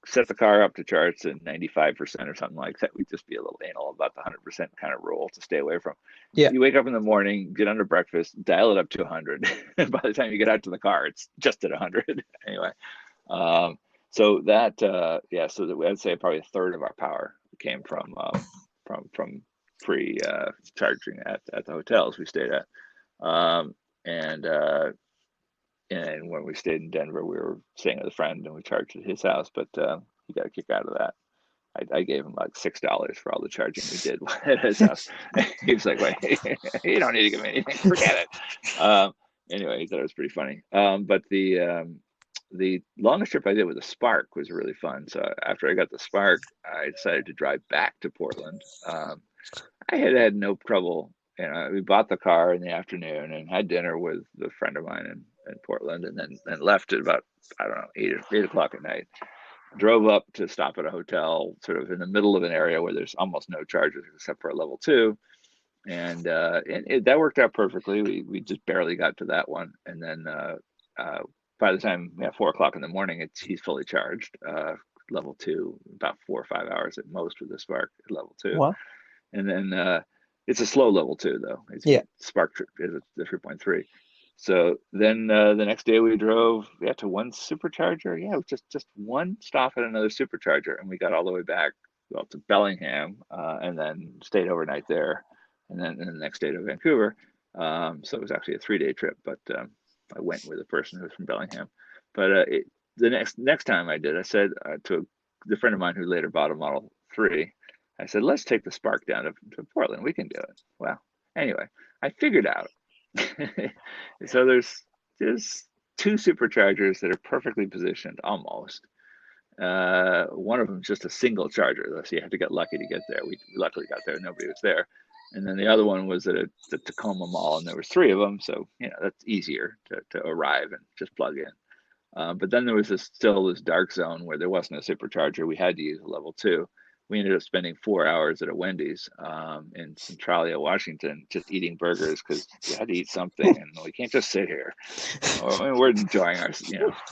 [SPEAKER 2] set the car up to charge to 95% or something like that. We'd just be a little anal about the 100% kind of rule to stay away from.
[SPEAKER 1] Yeah.
[SPEAKER 2] You wake up in the morning, get under breakfast, dial it up to 100. And by the time you get out to the car, it's just at 100. Anyway, um, so that so that I'd say probably a third of our power came from free charging at the hotels we stayed at. Um, and and when we stayed in Denver, we were staying with a friend and we charged at his house, but he got a kick out of that. I gave him like $6 for all the charging we did at his house. He was like, "Wait, you don't need to give me anything. Forget it." Anyway, he thought it was pretty funny. But the longest trip I did with a Spark was really fun. So after I got the Spark, I decided to drive back to Portland. I had no trouble. We bought the car in the afternoon and had dinner with a friend of mine in Portland, and then left at about I don't know 8 o'clock at night. Drove up to stop at a hotel, sort of in the middle of an area where there's almost no charges except for a level two, and that worked out perfectly. We just barely got to that one, and then uh, by the time 4 o'clock in the morning, he's fully charged. Level two, about 4 or 5 hours at most with the Spark at level two.
[SPEAKER 1] Well,
[SPEAKER 2] And then it's a slow level two though.
[SPEAKER 1] yeah.
[SPEAKER 2] Spark is a 3.3. So then the next day we drove to one supercharger. Yeah, it was just one stop at another supercharger, and we got all the way back to Bellingham, and then stayed overnight there, and the next day to Vancouver. So it was actually a 3 day trip, but I went with a person who was from Bellingham. But the next time I did, I said to the friend of mine who later bought a Model 3, I said, let's take the Spark down to Portland. We can do it. Well, anyway, I figured out. So there's two superchargers that are perfectly positioned almost. One of them is just a single charger, though, so you have to get lucky to get there. We luckily got there; nobody was there. And then the other one was at the Tacoma Mall, and there was three of them, so that's easier to arrive and just plug in. But then there was still this dark zone where there wasn't a supercharger. We had to use a level two. We ended up spending 4 hours at a Wendy's in Centralia, Washington, just eating burgers because we had to eat something, and we can't just sit here. I mean, we're enjoying our,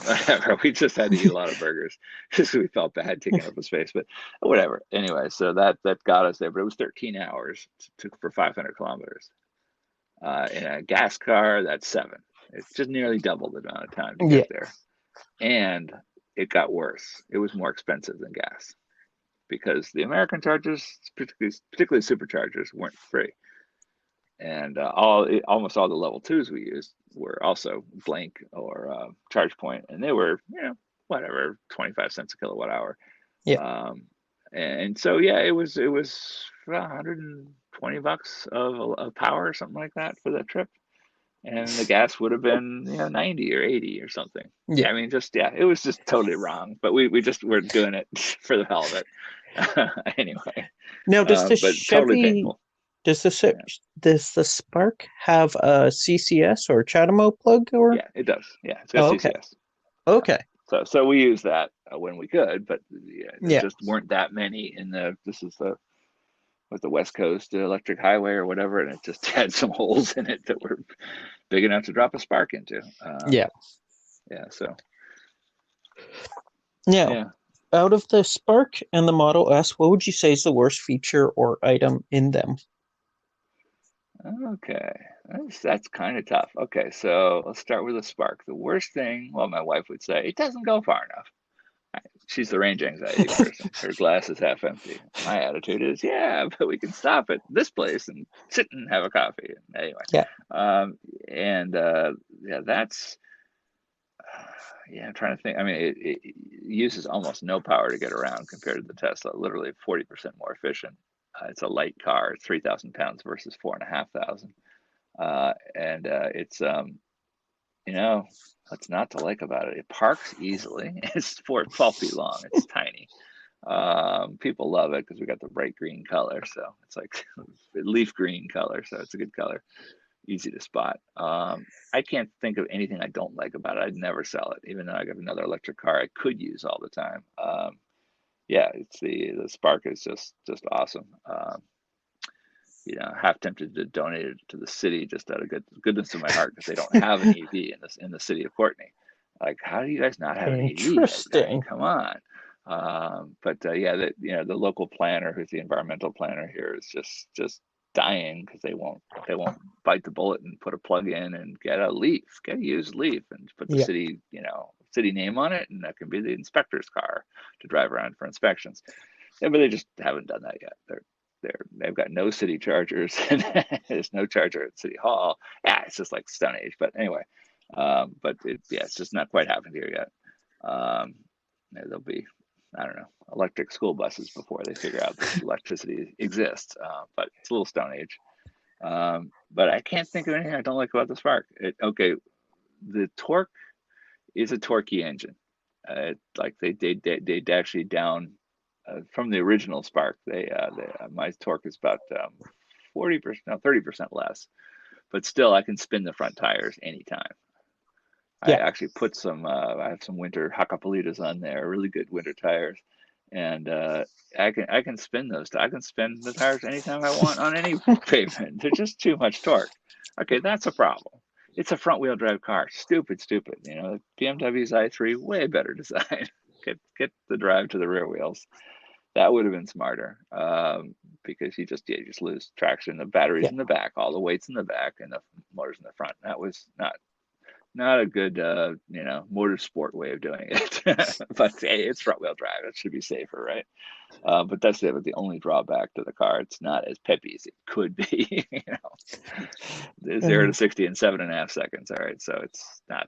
[SPEAKER 2] whatever. We just had to eat a lot of burgers because we felt bad taking up the space, but whatever. Anyway, so that got us there, but it was 13 hours for 500 kilometers. In a gas car, that's 7. It's just nearly double the amount of time to get
[SPEAKER 1] Yeah.
[SPEAKER 2] there. And it got worse. It was more expensive than gas because the American chargers, particularly superchargers, weren't free. And almost all the level twos we used were also Blink or ChargePoint, and they were whatever 25 cents a kilowatt hour.
[SPEAKER 1] Yeah.
[SPEAKER 2] Um, and so yeah, it was about $120 of power or something like that for that trip, and the gas would have been 90 or 80 or something.
[SPEAKER 1] Yeah.
[SPEAKER 2] I mean, it was just totally wrong, but we just were doing it for the hell of it. Anyway,
[SPEAKER 1] Now, does the
[SPEAKER 2] but totally
[SPEAKER 1] Chevy
[SPEAKER 2] painful.
[SPEAKER 1] does the
[SPEAKER 2] Yeah,
[SPEAKER 1] does the Spark have a CCS or CHAdeMO plug or?
[SPEAKER 2] yeah, it does. Yeah, it's got
[SPEAKER 1] Oh, okay.
[SPEAKER 2] CCS. Yeah,
[SPEAKER 1] Okay.
[SPEAKER 2] so we use that when we could, but there
[SPEAKER 1] Yeah.
[SPEAKER 2] just weren't that many in the. This is the West Coast Electric Highway or whatever, and it just had some holes in it that were big enough to drop a Spark into.
[SPEAKER 1] Yeah.
[SPEAKER 2] Yeah, so
[SPEAKER 1] Now,
[SPEAKER 2] yeah.
[SPEAKER 1] out of the Spark and the Model S, what would you say is the worst feature or item in them?
[SPEAKER 2] Okay, that's kind of tough. Okay, so let's start with a Spark. The worst thing, well, my wife would say, it doesn't go far enough. she's the range anxiety person. Her glass is half empty. My attitude is, yeah, but we can stop at this place and sit and have a coffee. Anyway,
[SPEAKER 1] Yeah.
[SPEAKER 2] um, and yeah, that's yeah. I'm trying to think. I mean, it uses almost no power to get around compared to the Tesla. Literally 40% more efficient. It's a light car. It's 3,000 pounds versus 4,500. And it's you know, what's not to like about it? It parks easily. It's 12 feet long. It's tiny. People love it because we got the bright green color. So it's like leaf green color. So it's a good color, easy to spot. I can't think of anything I don't like about it. I'd never sell it, even though I got another electric car I could use all the time. Yeah, it's the Spark is just awesome. Half tempted to donate it to the city just out of goodness of my heart because they don't have an EV in the city of Courtney. Like, how do you guys not have an EV? I mean,
[SPEAKER 1] Interesting.
[SPEAKER 2] come on. But yeah, the local planner, who's the environmental planner here, is just dying because they won't bite the bullet and put a plug in and get a used Leaf, and put the
[SPEAKER 1] Yeah.
[SPEAKER 2] city name on it, and that can be the inspector's car to drive around for inspections. Yeah, but they just haven't done that yet. They've got no city chargers. There's no charger at City Hall. Yeah, it's just like Stone Age. But anyway, it's just not quite happened here yet. There'll be, I don't know, electric school buses before they figure out that electricity exists. But it's a little Stone Age. But I can't think of anything I don't like about the Spark. Okay, the torque is a torquey engine. Like they actually down from the original Spark. My torque is about 40%, no, 30% less, but still I can spin the front tires anytime. I
[SPEAKER 1] Yeah.
[SPEAKER 2] actually put I have some winter Hakkapeliitas on there, really good winter tires, and I can spin those. I can spin the tires anytime I want on any pavement. They're just too much torque. Okay, that's a problem. It's a front wheel drive car. Stupid, stupid. BMW's i3, way better design. Get the drive to the rear wheels. That would have been smarter, because you just lose traction. The batteries
[SPEAKER 1] Yeah.
[SPEAKER 2] in the back, all the weights in the back, and the motors in the front. That was not a good motorsport way of doing it. But hey, it's front wheel drive. It should be safer, right? But that's it. But the only drawback to the car, it's not as peppy as it could be. 0 to 60 in 7.5 seconds. All right, so it's not.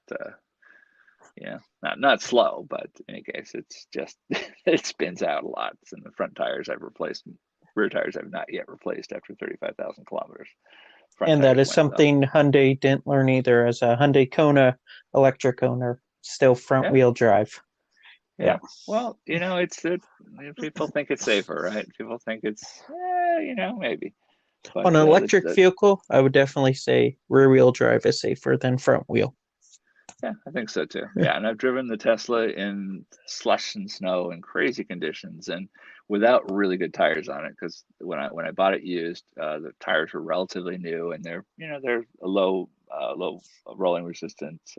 [SPEAKER 2] Not slow, but in any case, it's just it spins out a lot. And the front tires I've replaced, rear tires I've not yet replaced after 35,000 kilometers. Front
[SPEAKER 1] And that
[SPEAKER 2] tires
[SPEAKER 1] is
[SPEAKER 2] went though.
[SPEAKER 1] something Hyundai didn't learn either as a Hyundai Kona electric owner, still front
[SPEAKER 2] Yeah,
[SPEAKER 1] wheel drive.
[SPEAKER 2] yeah.
[SPEAKER 1] Yeah.
[SPEAKER 2] Well, people think it's safer, right? People think it's maybe, but
[SPEAKER 1] On an electric vehicle, I would definitely say rear wheel drive is safer than front wheel.
[SPEAKER 2] yeah, I think so too.
[SPEAKER 1] Yeah.
[SPEAKER 2] Yeah, and I've driven the Tesla in slush and snow and crazy conditions, and without really good tires on it. Because when I bought it used, the tires were relatively new, and they're a low rolling resistance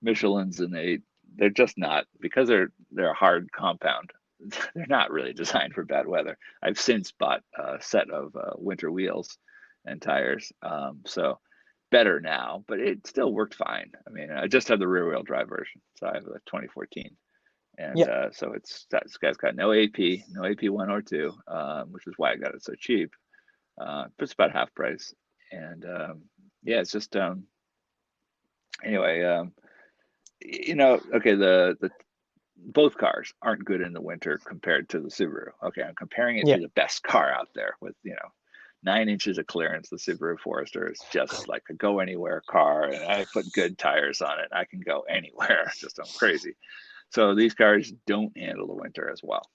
[SPEAKER 2] Michelin's, and they're just not, because they're a hard compound. They're not really designed for bad weather. I've since bought a set of winter wheels and tires, so better now, but it still worked fine. I mean, I just have the rear wheel drive version, so I have a 2014, and
[SPEAKER 1] Yeah.
[SPEAKER 2] so this guy's got no AP, no AP1 or 2, which is why I got it so cheap. But it's about half price, and yeah, it's just anyway. Okay, the both cars aren't good in the winter compared to the Subaru. Okay, I'm comparing it
[SPEAKER 1] Yeah.
[SPEAKER 2] to the best car out there with 9 inches of clearance. The Subaru Forester is just like a go anywhere car, and I put good tires on it. I can go anywhere. Just I'm crazy. So these cars don't handle the winter as well.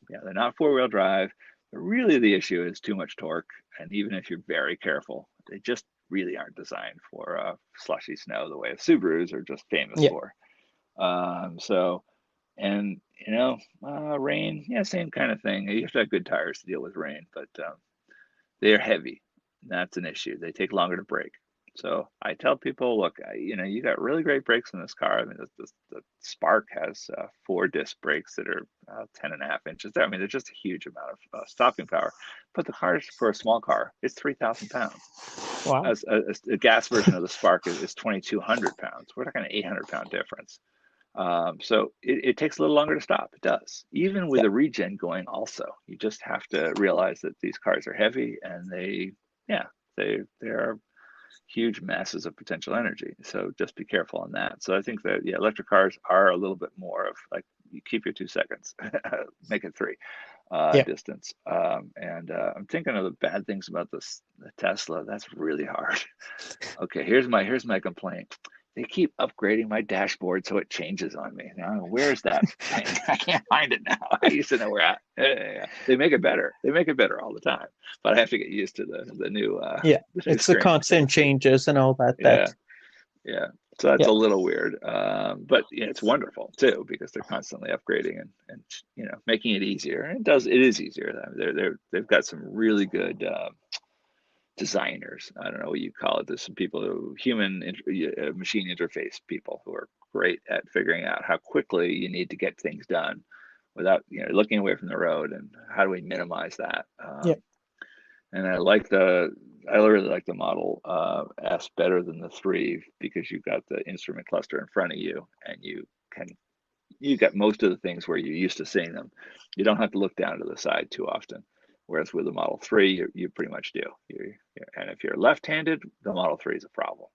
[SPEAKER 2] They're not four-wheel drive. Really, the issue is too much torque, and even if you're very careful, they just really aren't designed for slushy snow the way Subarus are just famous
[SPEAKER 1] Yeah.
[SPEAKER 2] for. So, and rain, yeah, same kind of thing. You have to have good tires to deal with rain, but they're heavy. That's an issue. They take longer to break. So I tell people, look, you got really great brakes in this car. I mean, the Spark has 4 disc brakes that are 10.5 inches. I mean, they're just a huge amount of stopping power. But the car, for a small car, is 3,000 pounds.
[SPEAKER 1] Wow.
[SPEAKER 2] As a gas version of the Spark is 2,200 pounds. We're talking an 800-pound difference. So it takes a little longer to stop. It does. Even with
[SPEAKER 1] Yeah.
[SPEAKER 2] a regen going also, you just have to realize that these cars are heavy and yeah, they are huge masses of potential energy. So just be careful on that. So I think that yeah, electric cars are a little bit more of like you keep your 2 seconds, make it three
[SPEAKER 1] Yeah.
[SPEAKER 2] distance. And I'm thinking of the bad things about the Tesla. That's really hard. Okay, here's my complaint. They keep upgrading my dashboard so it changes on me. Now, where's that thing? I can't find it now. I used to know where at. Yeah. They make it better. They make it better all the time. But I have to get used to the new
[SPEAKER 1] Yeah.
[SPEAKER 2] the new
[SPEAKER 1] It's the
[SPEAKER 2] screen.
[SPEAKER 1] constant changes and all that.
[SPEAKER 2] Yeah, yeah. So that's
[SPEAKER 1] Yeah.
[SPEAKER 2] a little weird. But it's wonderful too because they're constantly upgrading and making it easier. And it is easier. They've got some really good designers. I don't know what you call it. There's some people machine interface people who are great at figuring out how quickly you need to get things done without looking away from the road and how do we minimize that.
[SPEAKER 1] Yeah.
[SPEAKER 2] And I really like the Model S better than the 3 because you've got the instrument cluster in front of you and can you got most of the things where you're used to seeing them. You don't have to look down to the side too often. Whereas with the Model 3, you pretty much do. And if you're left-handed, the Model 3 is a problem.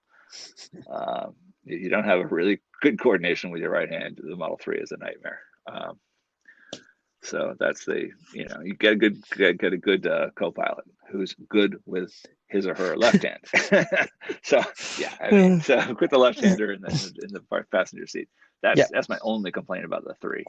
[SPEAKER 2] If you don't have a really good coordination with your right hand, the Model 3 is a nightmare. So that's you get a good co-pilot who's good with his or her left hand. So yeah, I mean, so with the left-hander in the passenger seat,
[SPEAKER 1] Yeah.
[SPEAKER 2] that's my only complaint about the 3.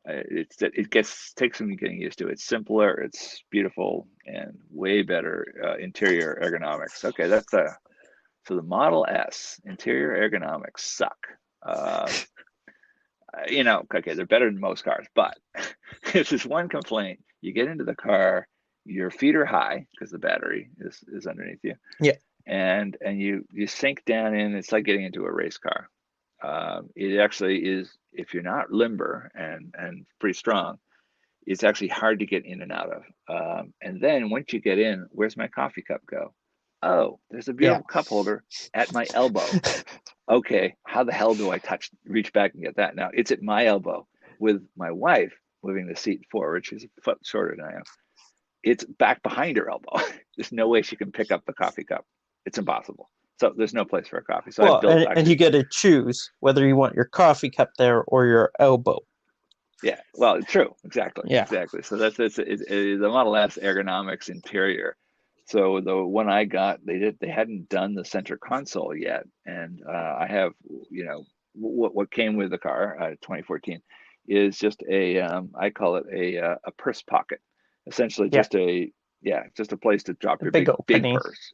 [SPEAKER 2] It takes some getting used to. It's simpler, it's beautiful, and way better interior ergonomics. Okay, so the Model S interior ergonomics suck. Uh, okay, they're better than most cars, but there's this one complaint. You get into the car, your feet are high because the battery is underneath you,
[SPEAKER 1] Yeah.
[SPEAKER 2] and you sink down in. It's like getting into a race car. It actually is if you're not limber and pretty strong. It's actually hard to get in and out of. And then once you get in, where's my coffee cup go? Oh, there's a
[SPEAKER 1] Yeah.
[SPEAKER 2] beautiful cup holder at my elbow. Okay, how the hell do I reach back and get that? Now it's at my elbow with my wife moving the seat forward. She's a foot shorter than I am. It's back behind her elbow. There's no way she can pick up the coffee cup. It's impossible. So there's no place for a coffee. So I
[SPEAKER 1] Well,
[SPEAKER 2] built
[SPEAKER 1] and you
[SPEAKER 2] actually,
[SPEAKER 1] get to choose whether you want your coffee cup there or your elbow.
[SPEAKER 2] yeah, well, true, exactly,
[SPEAKER 1] Yeah.
[SPEAKER 2] exactly. So the Model S ergonomics interior. So the one I got, they hadn't done the center console yet, and I have what came with the car, 2014, is just I call it a purse pocket, essentially
[SPEAKER 1] Yeah.
[SPEAKER 2] just a place to drop
[SPEAKER 1] A
[SPEAKER 2] your
[SPEAKER 1] big
[SPEAKER 2] big
[SPEAKER 1] opening.
[SPEAKER 2] purse,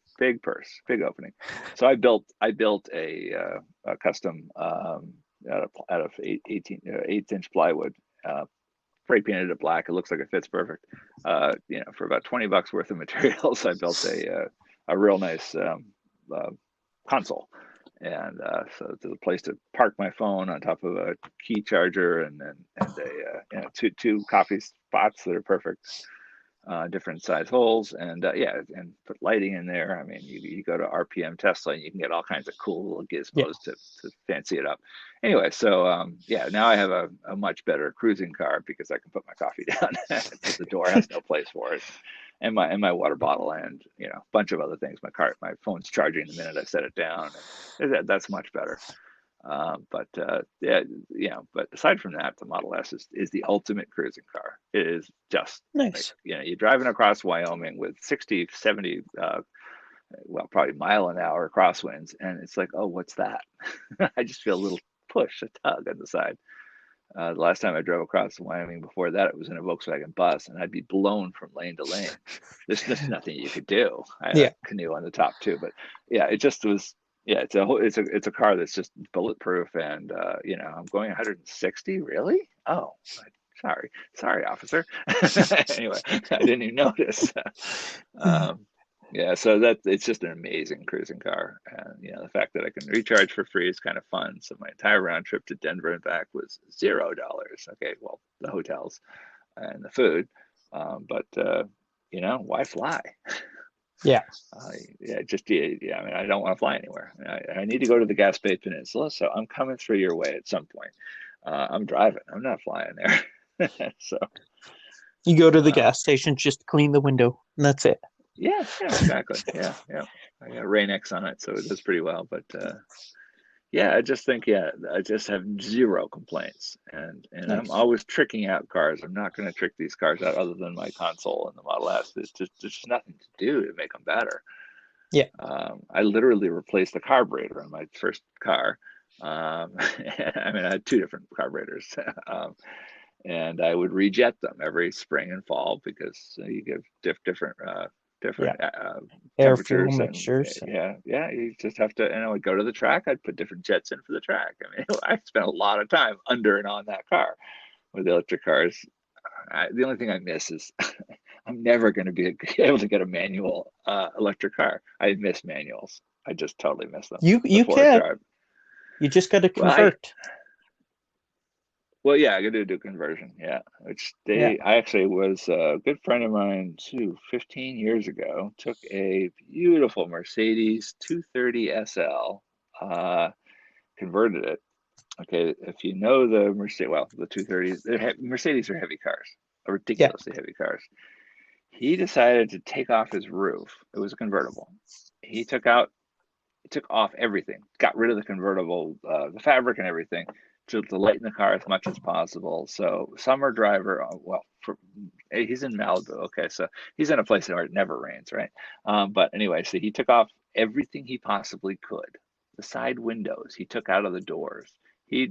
[SPEAKER 2] big opening. So I built a custom out of 8-inch plywood, uh, spray painted it black. It looks like it fits perfect. For about $20 worth of materials, I built a real nice uh, console. And so it's a place to park my phone on top of a key charger and two coffee spots that are perfect, different size holes, and and put lighting in there. I mean, you go to RPM Tesla and you can get all kinds of cool little
[SPEAKER 1] Yeah.
[SPEAKER 2] gizmos to fancy it up. Anyway, so now I have a much better cruising car because I can put my coffee down. The door has no place for it, and my water bottle, and a bunch of other things. My phone's charging the minute I set it down, and that's much better. But aside from that, the Model S is the ultimate cruising car. It is just like,
[SPEAKER 1] Nice.
[SPEAKER 2] you're driving across Wyoming with 60, 70, well, probably mile an hour crosswinds, and it's like, oh, what's that? I just feel a little push, a tug on the side. The last time I drove across Wyoming before that, it was in a Volkswagen bus, and I'd be blown from lane to lane. There's just nothing you could do. I had a
[SPEAKER 1] Yeah.
[SPEAKER 2] canoe on the top too, but yeah, it just was. Yeah, it's a car that's just bulletproof, and I'm going 160. Really? Oh, sorry, officer. Anyway, I didn't even notice. Um, yeah, so it's just an amazing cruising car, and the fact that I can recharge for free is kind of fun. So my entire round trip to Denver and back was $0. Okay, well, the hotels and the food, but why fly?
[SPEAKER 1] Yeah.
[SPEAKER 2] Yeah, just yeah. I mean, I don't want to fly anywhere. I need to go to the Gaspé Peninsula, so I'm coming through your way at some point. I'm driving. I'm not flying there. So
[SPEAKER 1] You go to the
[SPEAKER 2] uh,
[SPEAKER 1] gas station just to clean the window, and that's it.
[SPEAKER 2] yeah, yeah, exactly. Yeah, yeah. I got Rain-X on it, so it does pretty well. But yeah, I just think I just have zero complaints, and I'm
[SPEAKER 1] Nice.
[SPEAKER 2] always tricking out cars. I'm not going to trick these cars out other than my console and the Model S. There's just nothing to do to make them better.
[SPEAKER 1] Yeah.
[SPEAKER 2] I literally replaced the carburetor on my first car. I mean, I had two different carburetors, and I would rejet them every spring and fall because you get
[SPEAKER 1] Yeah.
[SPEAKER 2] different
[SPEAKER 1] Airfill
[SPEAKER 2] temperatures and
[SPEAKER 1] mixtures.
[SPEAKER 2] yeah, you just have to. And I would go to the track. I'd put different jets in for the track. I mean, I spent a lot of time under and on that car with electric cars. The only thing I miss is I'm never going to be able to get a manual electric car. I miss manuals. I just totally miss them. The
[SPEAKER 1] You
[SPEAKER 2] four-wheel
[SPEAKER 1] can.
[SPEAKER 2] drive.
[SPEAKER 1] You just got to
[SPEAKER 2] Well, I
[SPEAKER 1] convert.
[SPEAKER 2] well, yeah, I got to do conversion. Yeah, which
[SPEAKER 1] Yeah.
[SPEAKER 2] I actually was a good friend of mine too. 15 years ago, took a beautiful Mercedes 230 SL, converted it. Okay, if you know the Mercedes, well, the 230s, Mercedes are heavy cars, are
[SPEAKER 1] Yeah.
[SPEAKER 2] ridiculously heavy cars. He decided to take off his roof. It was a convertible. He took off everything, got rid of the convertible, the fabric and everything to lighten the car as much as possible. So summer driver, he's in Malibu. Okay, so he's in a place where it never rains, right? But anyway, so he took off everything he possibly could. The side windows he took out of the doors. He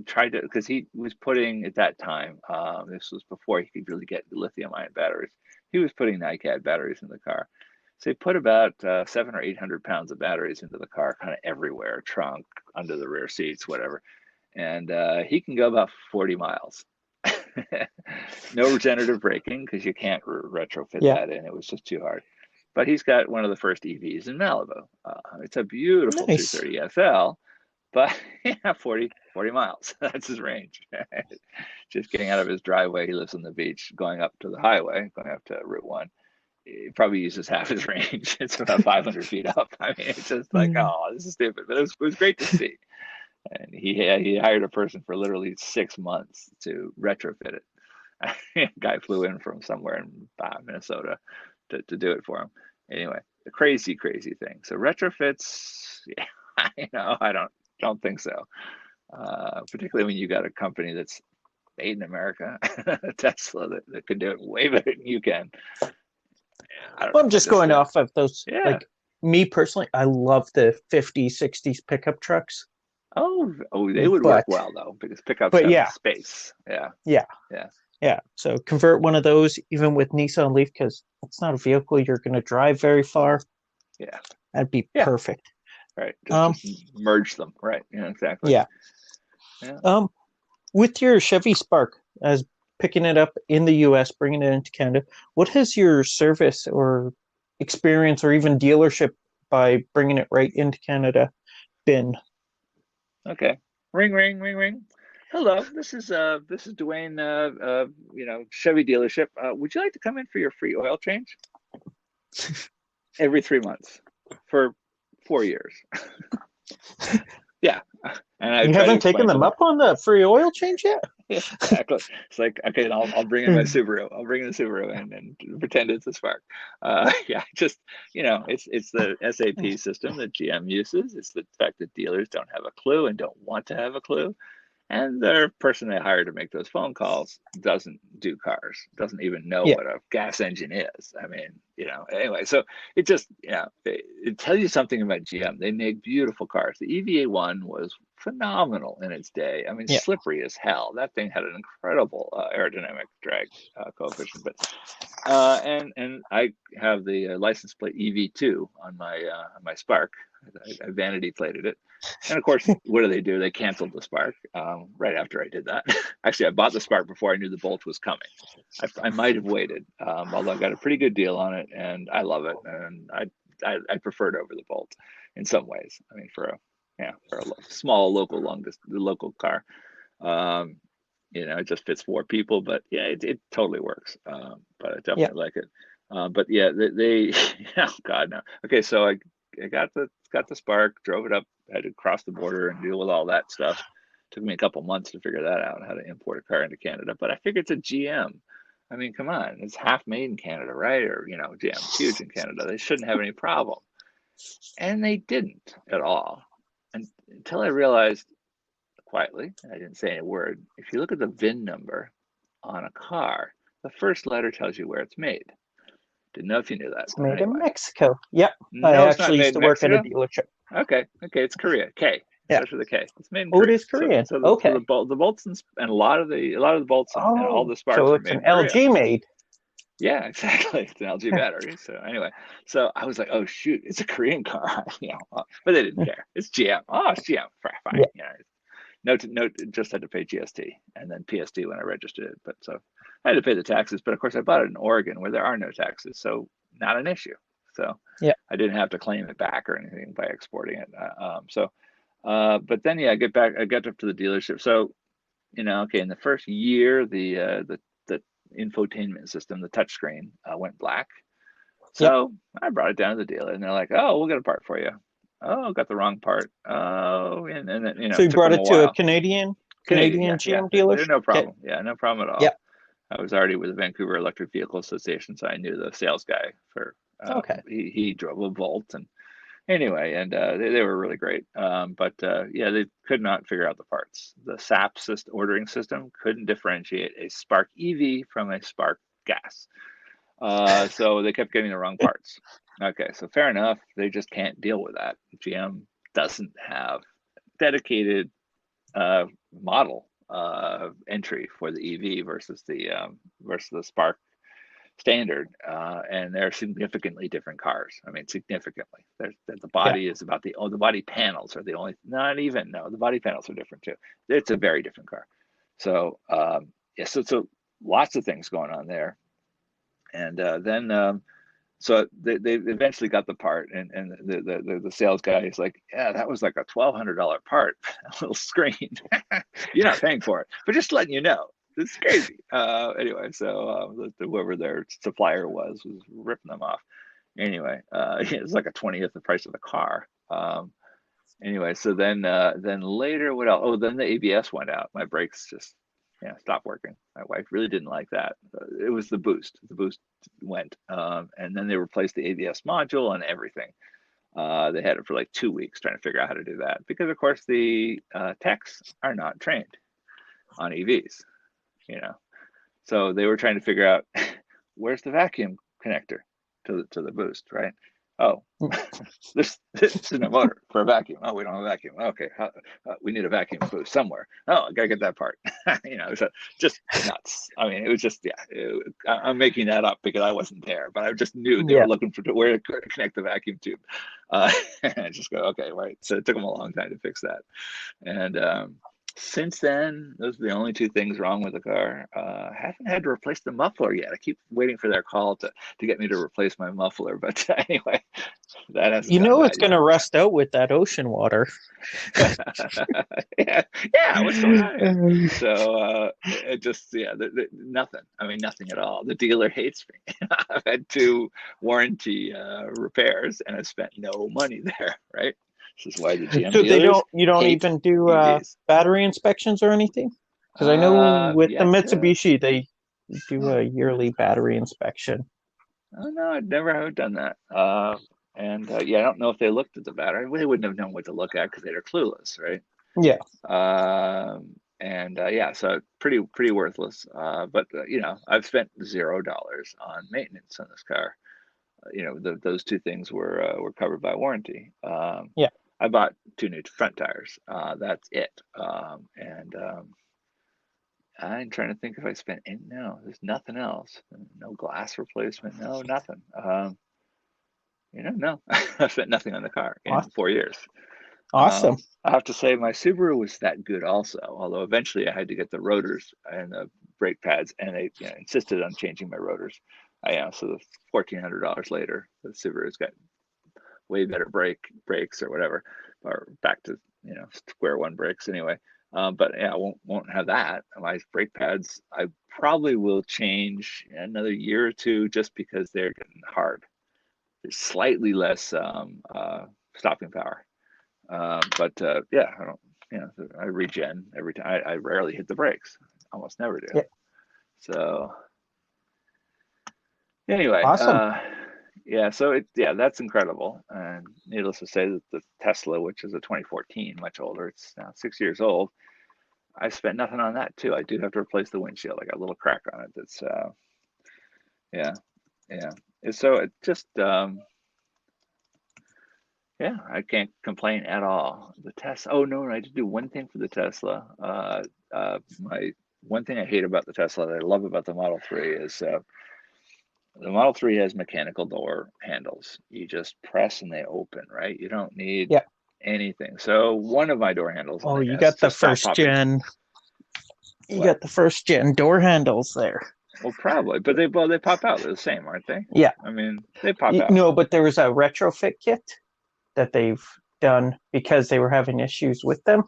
[SPEAKER 2] tried to because he was putting at that time. This was before he could really get lithium-ion batteries. He was putting NiCad batteries in the car. So he put about 700 or 800 pounds of batteries into the car, kind of everywhere, trunk, under the rear seats, whatever. And he can go about 40 miles. No regenerative braking because you can't retrofit
[SPEAKER 1] Yeah.
[SPEAKER 2] that in. It was just too hard. But he's got one of the first EVs in Malibu. It's a beautiful
[SPEAKER 1] Nice.
[SPEAKER 2] 230 SL, but yeah, 40 miles. That's his range. Just getting out of his driveway. He lives on the beach, going up to the highway, going up to Route 1. He probably uses half his range. It's about 500 feet up. I mean, it's just like,
[SPEAKER 1] Mm.
[SPEAKER 2] oh, this is stupid. But it was great to see. And he hired a person for literally 6 months to retrofit it. A guy flew in from somewhere in Minnesota to do it for him. Anyway, a crazy, crazy thing. So retrofits, yeah, I don't think so. Particularly when you got a company that's made in America, Tesla, that could do it way better than you can. I don't
[SPEAKER 1] Well,
[SPEAKER 2] know.
[SPEAKER 1] I'm
[SPEAKER 2] I
[SPEAKER 1] just
[SPEAKER 2] just
[SPEAKER 1] going off of those,
[SPEAKER 2] yeah.
[SPEAKER 1] like me personally, I love the 50s, 60s pickup trucks.
[SPEAKER 2] Oh, they would work
[SPEAKER 1] But,
[SPEAKER 2] well though because pickups
[SPEAKER 1] but
[SPEAKER 2] have
[SPEAKER 1] yeah,
[SPEAKER 2] space. Yeah,
[SPEAKER 1] yeah,
[SPEAKER 2] yeah,
[SPEAKER 1] yeah. So convert one of those, even with Nissan Leaf, because it's not a vehicle you're going to drive very far.
[SPEAKER 2] yeah,
[SPEAKER 1] That'd be
[SPEAKER 2] yeah.
[SPEAKER 1] perfect.
[SPEAKER 2] Right.
[SPEAKER 1] Um,
[SPEAKER 2] Just merge them. Right. Yeah, exactly.
[SPEAKER 1] yeah.
[SPEAKER 2] Yeah.
[SPEAKER 1] Um, with your Chevy Spark, as picking it up in the US, bringing it into Canada, what has your service or experience or even dealership by bringing it right into Canada been?
[SPEAKER 2] Okay. Ring, ring, ring, ring. Hello. This is Dwayne. Chevy dealership. Would you like to come in for your free oil change every 3 months for 4 years? Yeah. And I
[SPEAKER 1] You
[SPEAKER 2] try to
[SPEAKER 1] haven't taken
[SPEAKER 2] explain to
[SPEAKER 1] them
[SPEAKER 2] them.
[SPEAKER 1] up on the free oil change yet?
[SPEAKER 2] Yeah, exactly. It's like, okay, I'll bring in my Subaru. I'll bring in the Subaru and pretend it's a Spark. Yeah, just it's the SAP system that GM uses. It's the fact that dealers don't have a clue and don't want to have a clue. And the person they hire to make those phone calls doesn't do cars, doesn't even know
[SPEAKER 1] Yeah,
[SPEAKER 2] what a gas engine is. I mean, anyway, so it just, it tells you something about GM. They make beautiful cars. The EVA1 was phenomenal in its day. I mean,
[SPEAKER 1] yeah,
[SPEAKER 2] slippery as hell. That thing had an incredible aerodynamic drag coefficient. But and I have the license plate EV2 on my Spark. I vanity plated it. And of course, what do? They canceled the Spark right after I did that. Actually, I bought the Spark before I knew the Bolt was coming. I might have waited, although I got a pretty good deal on it, and I love it, and I prefer it over the Bolt in some ways. I mean, for a small local car, um, it just fits four people, but yeah, it totally works. But I
[SPEAKER 1] yeah.
[SPEAKER 2] definitely like it. But yeah, oh God, no. Okay, so I got the Spark, drove it up, had to cross the border and deal with all that stuff. Took me a couple months to figure that out, how to import a car into Canada. But I figured it's a GM. I mean, come on, it's half made in Canada, right? Or GM's huge in Canada. They shouldn't have any problem. And they didn't at all. And until I realized quietly, and I didn't say any word, if you look at the VIN number on a car, the first letter tells you where it's made. Didn't know if you knew that,
[SPEAKER 1] It's
[SPEAKER 2] but
[SPEAKER 1] made in
[SPEAKER 2] anyway.
[SPEAKER 1] Mexico. Yep. I
[SPEAKER 2] No, it's not
[SPEAKER 1] actually used
[SPEAKER 2] made
[SPEAKER 1] to
[SPEAKER 2] in
[SPEAKER 1] work at a
[SPEAKER 2] Mexico.
[SPEAKER 1] dealership.
[SPEAKER 2] Okay, it's Korea. K. It
[SPEAKER 1] Yeah.
[SPEAKER 2] starts with a K. It's made in
[SPEAKER 1] Oh, it
[SPEAKER 2] Korea.
[SPEAKER 1] is
[SPEAKER 2] So
[SPEAKER 1] Korean.
[SPEAKER 2] so the so the
[SPEAKER 1] Okay.
[SPEAKER 2] the bolts and a lot of the bolts and all
[SPEAKER 1] Oh,
[SPEAKER 2] the
[SPEAKER 1] so
[SPEAKER 2] sparks are
[SPEAKER 1] it's
[SPEAKER 2] made
[SPEAKER 1] an
[SPEAKER 2] in Korea.
[SPEAKER 1] LG made.
[SPEAKER 2] Yeah, exactly. It's an LG battery. So anyway, so I was like, oh shoot, it's a Korean car, but they didn't care. It's GM. Oh, it's GM. Fine.
[SPEAKER 1] Yeah.
[SPEAKER 2] No, just had to pay GST and then PST when I registered it. But so I had to pay the taxes. But of course, I bought it in Oregon where there are no taxes, so not an issue. So
[SPEAKER 1] Yeah.
[SPEAKER 2] I didn't have to claim it back or anything by exporting it. But then yeah, I got up to the dealership. So okay, in the first year, the infotainment system, the touchscreen, went black.
[SPEAKER 1] Yep.
[SPEAKER 2] So I brought it down to the dealer, and they're like, "Oh, we'll get a part for you." Oh, got the wrong part. Oh, and then
[SPEAKER 1] So
[SPEAKER 2] it
[SPEAKER 1] you
[SPEAKER 2] took
[SPEAKER 1] brought
[SPEAKER 2] them a
[SPEAKER 1] it to a
[SPEAKER 2] while. Canadian,
[SPEAKER 1] Canadian
[SPEAKER 2] yeah, yeah,
[SPEAKER 1] GM
[SPEAKER 2] they're
[SPEAKER 1] dealership.
[SPEAKER 2] no
[SPEAKER 1] Okay.
[SPEAKER 2] problem. Yeah, no problem at all.
[SPEAKER 1] Yep.
[SPEAKER 2] I was already with the Vancouver Electric Vehicle Association, so I knew the sales guy for.
[SPEAKER 1] Okay.
[SPEAKER 2] He drove a Volt, and anyway, and they were really great. But yeah, they could not figure out the parts. The SAP ordering system couldn't differentiate a Spark EV from a Spark gas. So they kept getting the wrong parts. Okay, so fair enough. They just can't deal with that. GM doesn't have dedicated model entry for the EV versus the Spark standard, and they're significantly different cars. I mean, significantly. The
[SPEAKER 1] Yeah.
[SPEAKER 2] body is about the body panels are the only, not even, no, the body panels are different too. It's a very different car. So, yeah, so lots of things going on there. And then, so they eventually got the part, and the sales guy is like, yeah, that was like a $1,200 part, a little screen. You're not paying for it, but just letting you know. It's crazy. Anyway, so whoever their supplier was ripping them off. Anyway, it's like a 20th the price of the car. Anyway, so then later, what else? Oh, then the ABS went out. My brakes just stopped working. My wife really didn't like that. It was the boost. The boost went, and then they replaced the ABS module and everything. They had it for like 2 weeks trying to figure out how to do that because, of course, the techs are not trained on EVs. You know, so they were trying to figure out where's the vacuum connector to the boost, right? Oh, there's no motor for a vacuum. Oh, we don't have a vacuum. Okay, we need a vacuum boost somewhere. Oh, I gotta get that part. So just nuts. I mean, it was just I'm making that up because I wasn't there, but I just knew they
[SPEAKER 1] Yeah.
[SPEAKER 2] were looking for where to connect the vacuum tube. And I just go, okay, right. So it took them a long time to fix that. And since then, those are the only two things wrong with the car. Haven't had to replace the muffler yet. I keep waiting for their call to get me to replace my muffler, but anyway, that hasn't
[SPEAKER 1] You
[SPEAKER 2] gotten
[SPEAKER 1] know it's
[SPEAKER 2] that
[SPEAKER 1] going
[SPEAKER 2] yet.
[SPEAKER 1] to rust out with that ocean water.
[SPEAKER 2] Yeah, yeah. What's going on here?
[SPEAKER 1] Um,
[SPEAKER 2] So it just nothing. I mean, nothing at all. The dealer hates me. I've had two warranty repairs, and I've spent no money there. Right. This is why the GM
[SPEAKER 1] So
[SPEAKER 2] dealers
[SPEAKER 1] you don't
[SPEAKER 2] hate
[SPEAKER 1] even do
[SPEAKER 2] EVs.
[SPEAKER 1] battery inspections or anything? Because I know with the
[SPEAKER 2] Yet to.
[SPEAKER 1] Mitsubishi they do
[SPEAKER 2] Hmm.
[SPEAKER 1] a yearly battery inspection.
[SPEAKER 2] Oh no, I'd never have done that. And yeah, I don't know if they looked at the battery. They wouldn't have known what to look at because they're clueless, right?
[SPEAKER 1] Yeah.
[SPEAKER 2] And yeah, so pretty worthless. But I've spent $0 on maintenance on this car. Those two things were covered by warranty.
[SPEAKER 1] Yeah.
[SPEAKER 2] I bought two new front tires. That's it. And I'm trying to think if I spent any. No, there's nothing else. No glass replacement. No, nothing. No, I spent nothing on the car in 4 years.
[SPEAKER 1] Awesome.
[SPEAKER 2] I have to say my Subaru was that good also, although eventually I had to get the rotors and the brake pads, and they insisted on changing my rotors. So the $1,400 later, the Subaru's got way better brakes or whatever, or back to square one brakes anyway. But yeah, I won't have that. My brake pads, I probably will change in another year or two just because they're getting hard. There's slightly less stopping power. But yeah, I don't, you know, I regen every time. I rarely hit the brakes, almost never do.
[SPEAKER 1] Yeah.
[SPEAKER 2] So anyway,
[SPEAKER 1] Awesome.
[SPEAKER 2] yeah, so yeah, that's incredible. And needless to say that the Tesla, which is a 2014, much older, it's now 6 years old. I spent nothing on that too. I do have to replace the windshield. I got a little crack on it. That's yeah, yeah. And so it just yeah, I can't complain at all. The Tesla. Oh no, I did do one thing for the Tesla. My one thing I hate about the Tesla that I love about the Model 3 is the Model 3 has mechanical door handles. You just press and they open, right? You don't need
[SPEAKER 1] Yeah.
[SPEAKER 2] anything. So one of my door handles
[SPEAKER 1] Oh,
[SPEAKER 2] only
[SPEAKER 1] you
[SPEAKER 2] has
[SPEAKER 1] got the
[SPEAKER 2] to stop
[SPEAKER 1] first
[SPEAKER 2] popping.
[SPEAKER 1] gen. You
[SPEAKER 2] What?
[SPEAKER 1] got the first gen door handles there.
[SPEAKER 2] Well, probably, but they pop out. They're the same, aren't they?
[SPEAKER 1] Yeah.
[SPEAKER 2] I mean, they pop out.
[SPEAKER 1] No, but there was a retrofit kit that they've done because they were having issues with them.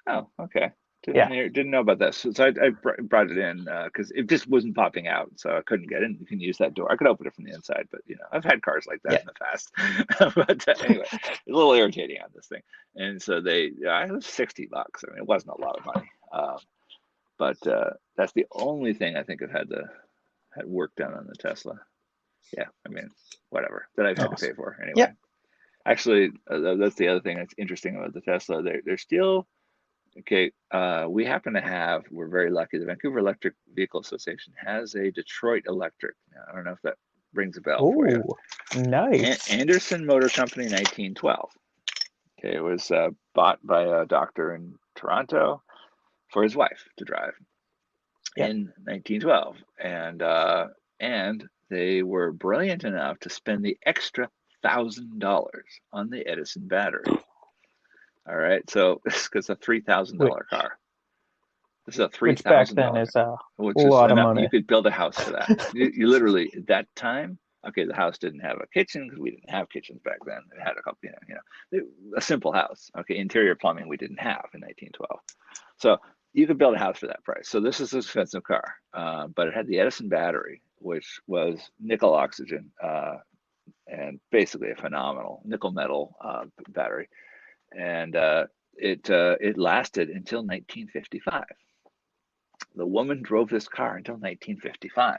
[SPEAKER 2] Oh, okay.
[SPEAKER 1] Yeah.
[SPEAKER 2] Didn't know about this. So I brought it in because it just wasn't popping out, so I couldn't get in. You can use that door. I could open it from the inside, but you know, I've had cars like that
[SPEAKER 1] Yeah.
[SPEAKER 2] in the past. But anyway, it's a little irritating on this thing. And so it was $60. I mean, it wasn't a lot of money, but that's the only thing I think I've had work done on the Tesla. Yeah, I mean, whatever that I've had to pay
[SPEAKER 1] Awesome.
[SPEAKER 2] for anyway.
[SPEAKER 1] Yeah.
[SPEAKER 2] Actually, that's the other thing that's interesting about the Tesla. They're still okay. We happen to have. We're very lucky. The Vancouver Electric Vehicle Association has a Detroit Electric. Now, I don't know if that rings a bell for you.
[SPEAKER 1] Oh, nice.
[SPEAKER 2] Anderson Motor Company, 1912. Okay, it was bought by a doctor in Toronto for his wife to drive
[SPEAKER 1] Yeah.
[SPEAKER 2] in 1912, and they were brilliant enough to spend the extra $1,000 on the Edison battery. All right, so it's a $3,000
[SPEAKER 1] Which
[SPEAKER 2] car. This is a three
[SPEAKER 1] which back
[SPEAKER 2] thousand
[SPEAKER 1] then
[SPEAKER 2] dollar,
[SPEAKER 1] is a
[SPEAKER 2] which is
[SPEAKER 1] lot of
[SPEAKER 2] enough. You
[SPEAKER 1] money.
[SPEAKER 2] could build a house for that. You literally at that time. Okay, the house didn't have a kitchen because we didn't have kitchens back then. It had a couple, a simple house. Okay, interior plumbing we didn't have in 1912. So you could build a house for that price. So this is an expensive car, but it had the Edison battery, which was nickel oxygen, and basically a phenomenal nickel metal battery, and it lasted until 1955. The woman drove this car until 1955.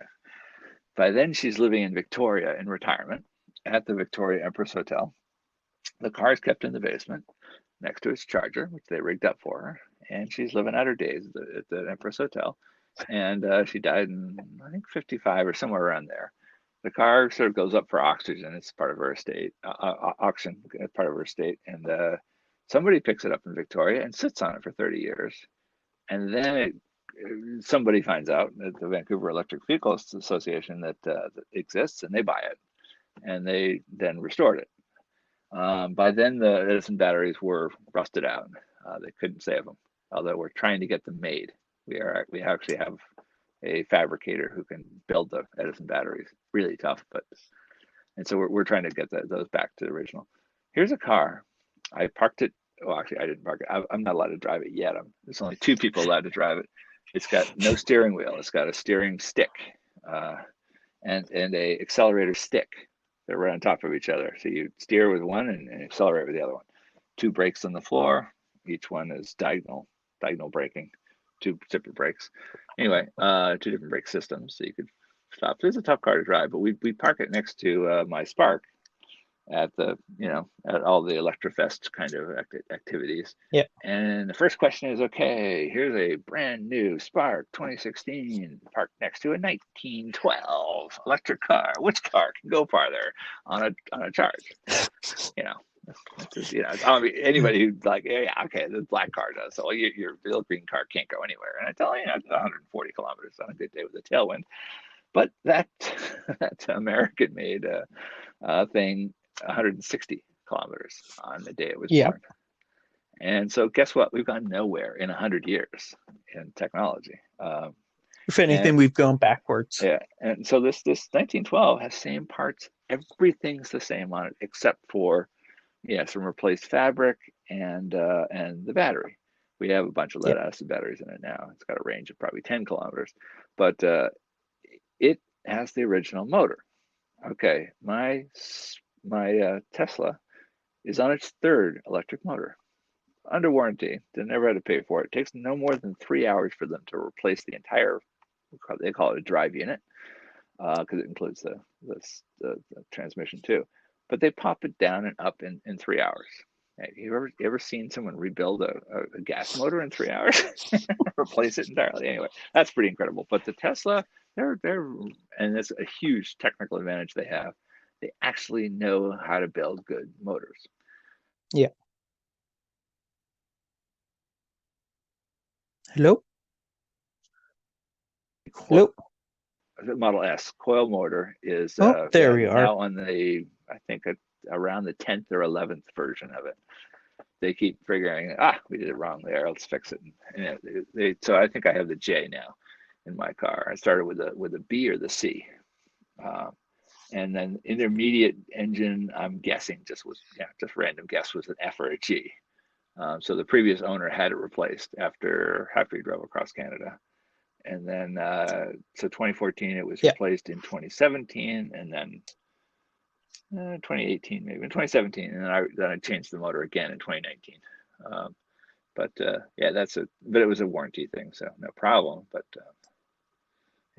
[SPEAKER 2] By then, she's living in Victoria in retirement at the Victoria Empress Hotel. The car is kept in the basement next to its charger, which they rigged up for her, and she's living out her days at the Empress Hotel. And she died in, I think, 55 or somewhere around there. The car sort of goes up for oxygen. It's part of her estate, auction, part of her estate. And somebody picks it up in Victoria and sits on it for 30 years. And then somebody finds out at the Vancouver Electric Vehicles Association that exists, and they buy it, and they then restored it. By then, the Edison batteries were rusted out. They couldn't save them, although we're trying to get them made. We actually have a fabricator who can build the Edison batteries. Really tough, but and so we're trying to get those back to the original. Here's a car. I parked it. Well, actually, I didn't park it. I'm not allowed to drive it yet. There's only two people allowed to drive it. It's got no steering wheel. It's got a steering stick uh, and a accelerator stick. They're right on top of each other. So you steer with one and accelerate with the other one. Two brakes on the floor. Each one is diagonal braking. Two separate brakes. Anyway, two different brake systems. So you could stop. So it's a tough car to drive, but we park it next to my Spark at at all the Electrofest kind of activities.
[SPEAKER 1] Yeah.
[SPEAKER 2] And the first question is, okay, here's a brand new Spark 2016 parked next to a 1912 electric car. Which car can go farther on a charge? You know, I mean, anybody who's like, yeah, okay, the black car does. So your little green car can't go anywhere. And I tell you, 140 kilometers on a good day with a tailwind. But that American made thing 160 kilometers on the day it was
[SPEAKER 1] Yeah.
[SPEAKER 2] born. And so, guess what? We've gone nowhere in 100 years in technology.
[SPEAKER 1] If anything,
[SPEAKER 2] And
[SPEAKER 1] we've gone backwards.
[SPEAKER 2] yeah, and so this 1912 has same parts. Everything's the same on it except for some replaced fabric and the battery. We have a bunch of lead
[SPEAKER 1] Yep.
[SPEAKER 2] acid batteries in it now. It's got a range of probably 10 kilometers, but it has the original motor. Okay, my Tesla is on its third electric motor under warranty. They never had to pay for it. It takes no more than 3 hours for them to replace the entire, they call it a drive unit, because it includes the transmission too. But they pop it down and up in 3 hours. Hey, you ever seen someone rebuild a gas motor in 3 hours? Replace it entirely. Anyway, that's pretty incredible. But the Tesla, they're and it's a huge technical advantage they have. They actually know how to build good motors.
[SPEAKER 1] Yeah. Hello? Hello?
[SPEAKER 2] The Model S coil motor is
[SPEAKER 1] Oh, there we are.
[SPEAKER 2] now on the, I think, around the 10th or 11th version of it. They keep figuring, we did it wrong there. Let's fix it. And so I think I have the J now in my car. I started with a B or the C, and then intermediate engine. I'm guessing just random guess was an F or a G. So the previous owner had it replaced after he drove across Canada, and then so 2014 it was
[SPEAKER 1] Yeah.
[SPEAKER 2] replaced in 2017, and then 2018 maybe in 2017, and then I changed the motor again in 2019. Um, but yeah, but it was a warranty thing, so no problem. But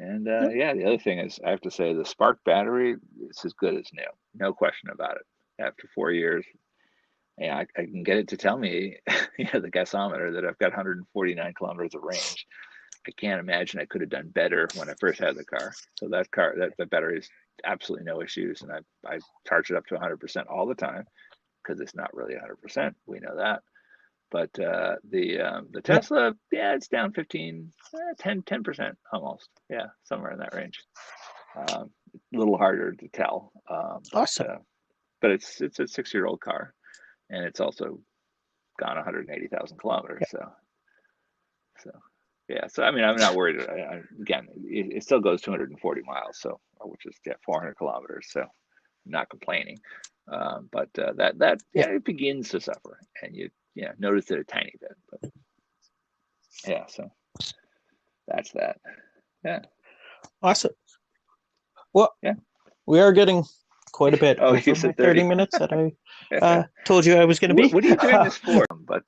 [SPEAKER 1] Yep.
[SPEAKER 2] yeah, the other thing is I have to say the Spark battery is as good as new, no question about it. After 4 years, yeah, I can get it to tell me, the gasometer that I've got 149 kilometers of range. I can't imagine I could have done better when I first had the car. So the battery is absolutely no issues, and I charge it up to 100% all the time because it's not really 100%. We know that. But the
[SPEAKER 1] Yeah.
[SPEAKER 2] Tesla, yeah, it's down 15, 10% almost. Yeah, somewhere in that range. A little harder to tell,
[SPEAKER 1] Awesome.
[SPEAKER 2] but it's a 6-year-old car, and it's also gone 180,000 kilometers.
[SPEAKER 1] Yeah.
[SPEAKER 2] So yeah. So I mean, I'm not worried. Again, it still goes 240 miles, so which is 400 kilometers. So I'm not complaining. But that
[SPEAKER 1] Yeah.
[SPEAKER 2] yeah, it begins to suffer, and you notice it a tiny bit. But yeah, so that's that. Yeah,
[SPEAKER 1] Awesome. Well,
[SPEAKER 2] yeah.
[SPEAKER 1] we are getting quite a bit
[SPEAKER 2] Oh, you
[SPEAKER 1] over my
[SPEAKER 2] said
[SPEAKER 1] 30
[SPEAKER 2] 30.
[SPEAKER 1] minutes that I told you I was going to be.
[SPEAKER 2] What are you doing this for? But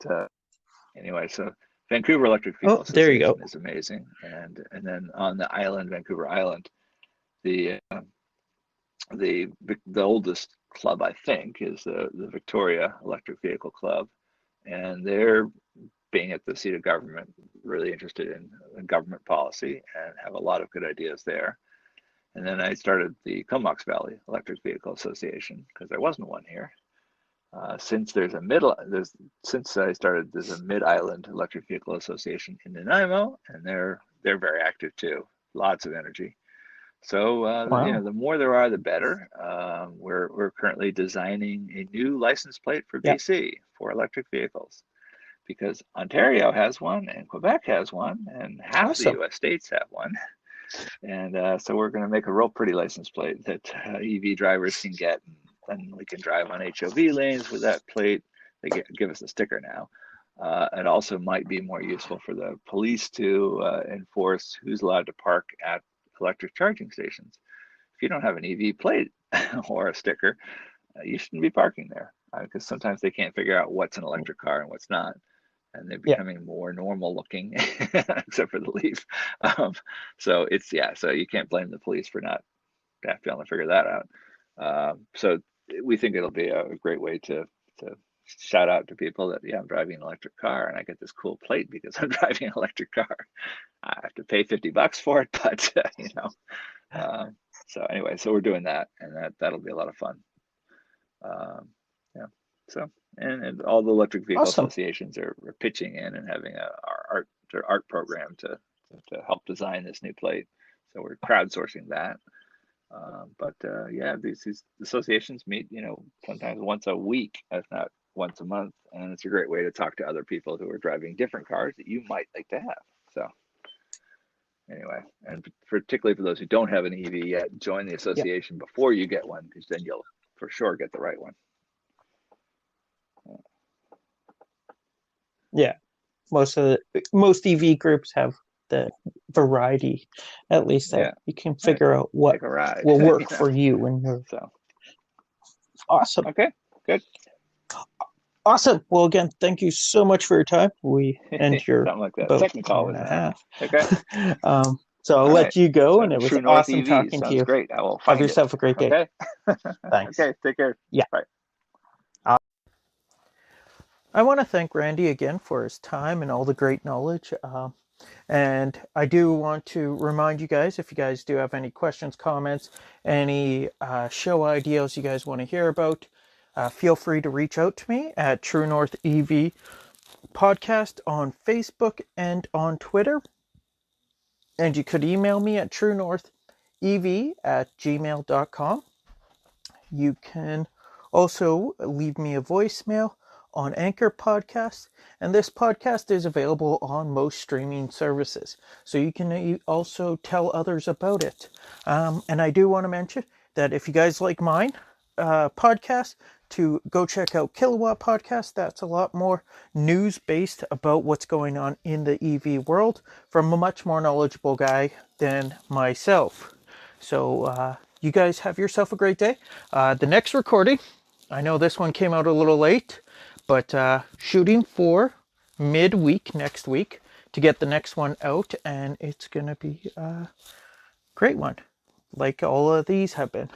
[SPEAKER 2] anyway, so Vancouver Electric
[SPEAKER 1] Oh,
[SPEAKER 2] Vehicle
[SPEAKER 1] there you go.
[SPEAKER 2] Association is amazing, and then on the island, Vancouver Island, the the the oldest club I think is the Victoria Electric Vehicle Club, and they're being at the seat of government, really interested in government policy and have a lot of good ideas there. And then I started the Comox Valley Electric Vehicle Association because there wasn't one here. Since I started, there's a Mid Island Electric Vehicle Association in Nanaimo, and they're very active too. Lots of energy. So
[SPEAKER 1] Wow.
[SPEAKER 2] the more there are, the better. We're currently designing a new license plate for
[SPEAKER 1] Yeah.
[SPEAKER 2] BC for electric vehicles because Ontario has one and Quebec has one and half the
[SPEAKER 1] Awesome.
[SPEAKER 2] U.S. states have one. And so we're going to make a real pretty license plate that EV drivers can get, and we can drive on HOV lanes with that plate. They give us a sticker now. It also might be more useful for the police to enforce who's allowed to park at electric charging stations. If you don't have an EV plate or a sticker, you shouldn't be parking there because sometimes they can't figure out what's an electric car and what's not, and they're
[SPEAKER 1] Yeah.
[SPEAKER 2] becoming more normal looking, except for the Leaf. Um, so you can't blame the police for not being able to figure that out. So we think it'll be a great way to shout out to people that I'm driving an electric car and I get this cool plate because I'm driving an electric car. I have to pay $50 for it, but so anyway, so we're doing that, and that'll be a lot of fun. Um, yeah. So and all the electric vehicle
[SPEAKER 1] Awesome.
[SPEAKER 2] associations are pitching in and having their art program to help design this new plate. So we're crowdsourcing that. But yeah, these associations meet, sometimes once a week, if not once a month, and it's a great way to talk to other people who are driving different cars that you might like to have. So anyway, and particularly for those who don't have an EV yet, join the
[SPEAKER 1] Yeah.
[SPEAKER 2] association before you get one, because then you'll for sure get the right one.
[SPEAKER 1] Yeah. most EV groups have the variety, at least that
[SPEAKER 2] Yeah,
[SPEAKER 1] you can
[SPEAKER 2] right.
[SPEAKER 1] figure out what
[SPEAKER 2] Take a ride.
[SPEAKER 1] will
[SPEAKER 2] You
[SPEAKER 1] work
[SPEAKER 2] know.
[SPEAKER 1] for you and your
[SPEAKER 2] So
[SPEAKER 1] awesome.
[SPEAKER 2] okay, good.
[SPEAKER 1] Awesome. Well, again, thank you so much for your time. We and your
[SPEAKER 2] Something like that.
[SPEAKER 1] about
[SPEAKER 2] Technicolor
[SPEAKER 1] hour
[SPEAKER 2] was
[SPEAKER 1] and a
[SPEAKER 2] nice.
[SPEAKER 1] half.
[SPEAKER 2] Okay.
[SPEAKER 1] So I'll
[SPEAKER 2] All right.
[SPEAKER 1] let you go,
[SPEAKER 2] So
[SPEAKER 1] and it was
[SPEAKER 2] True North
[SPEAKER 1] awesome
[SPEAKER 2] EV
[SPEAKER 1] talking to
[SPEAKER 2] sounds
[SPEAKER 1] you.
[SPEAKER 2] great. I will
[SPEAKER 1] Have
[SPEAKER 2] find it.
[SPEAKER 1] yourself a great day.
[SPEAKER 2] Okay.
[SPEAKER 1] Thanks.
[SPEAKER 2] Okay. Take care.
[SPEAKER 1] Yeah.
[SPEAKER 2] Bye.
[SPEAKER 1] I want to thank Randy again for his time and all the great knowledge. And I do want to remind you guys, if you guys do have any questions, comments, any show ideas you guys want to hear about, feel free to reach out to me at True North EV Podcast on Facebook and on Twitter. And you could email me at truenorthev@gmail.com. You can also leave me a voicemail on Anchor Podcasts, and this podcast is available on most streaming services. So you can also tell others about it. And I do want to mention that if you guys like mine podcast, to go check out Kilowatt Podcast. That's a lot more news based about what's going on in the EV world from a much more knowledgeable guy than myself. So you guys have yourself a great day. The next recording, I know this one came out a little late, but shooting for midweek next week to get the next one out, and it's going to be a great one, like all of these have been.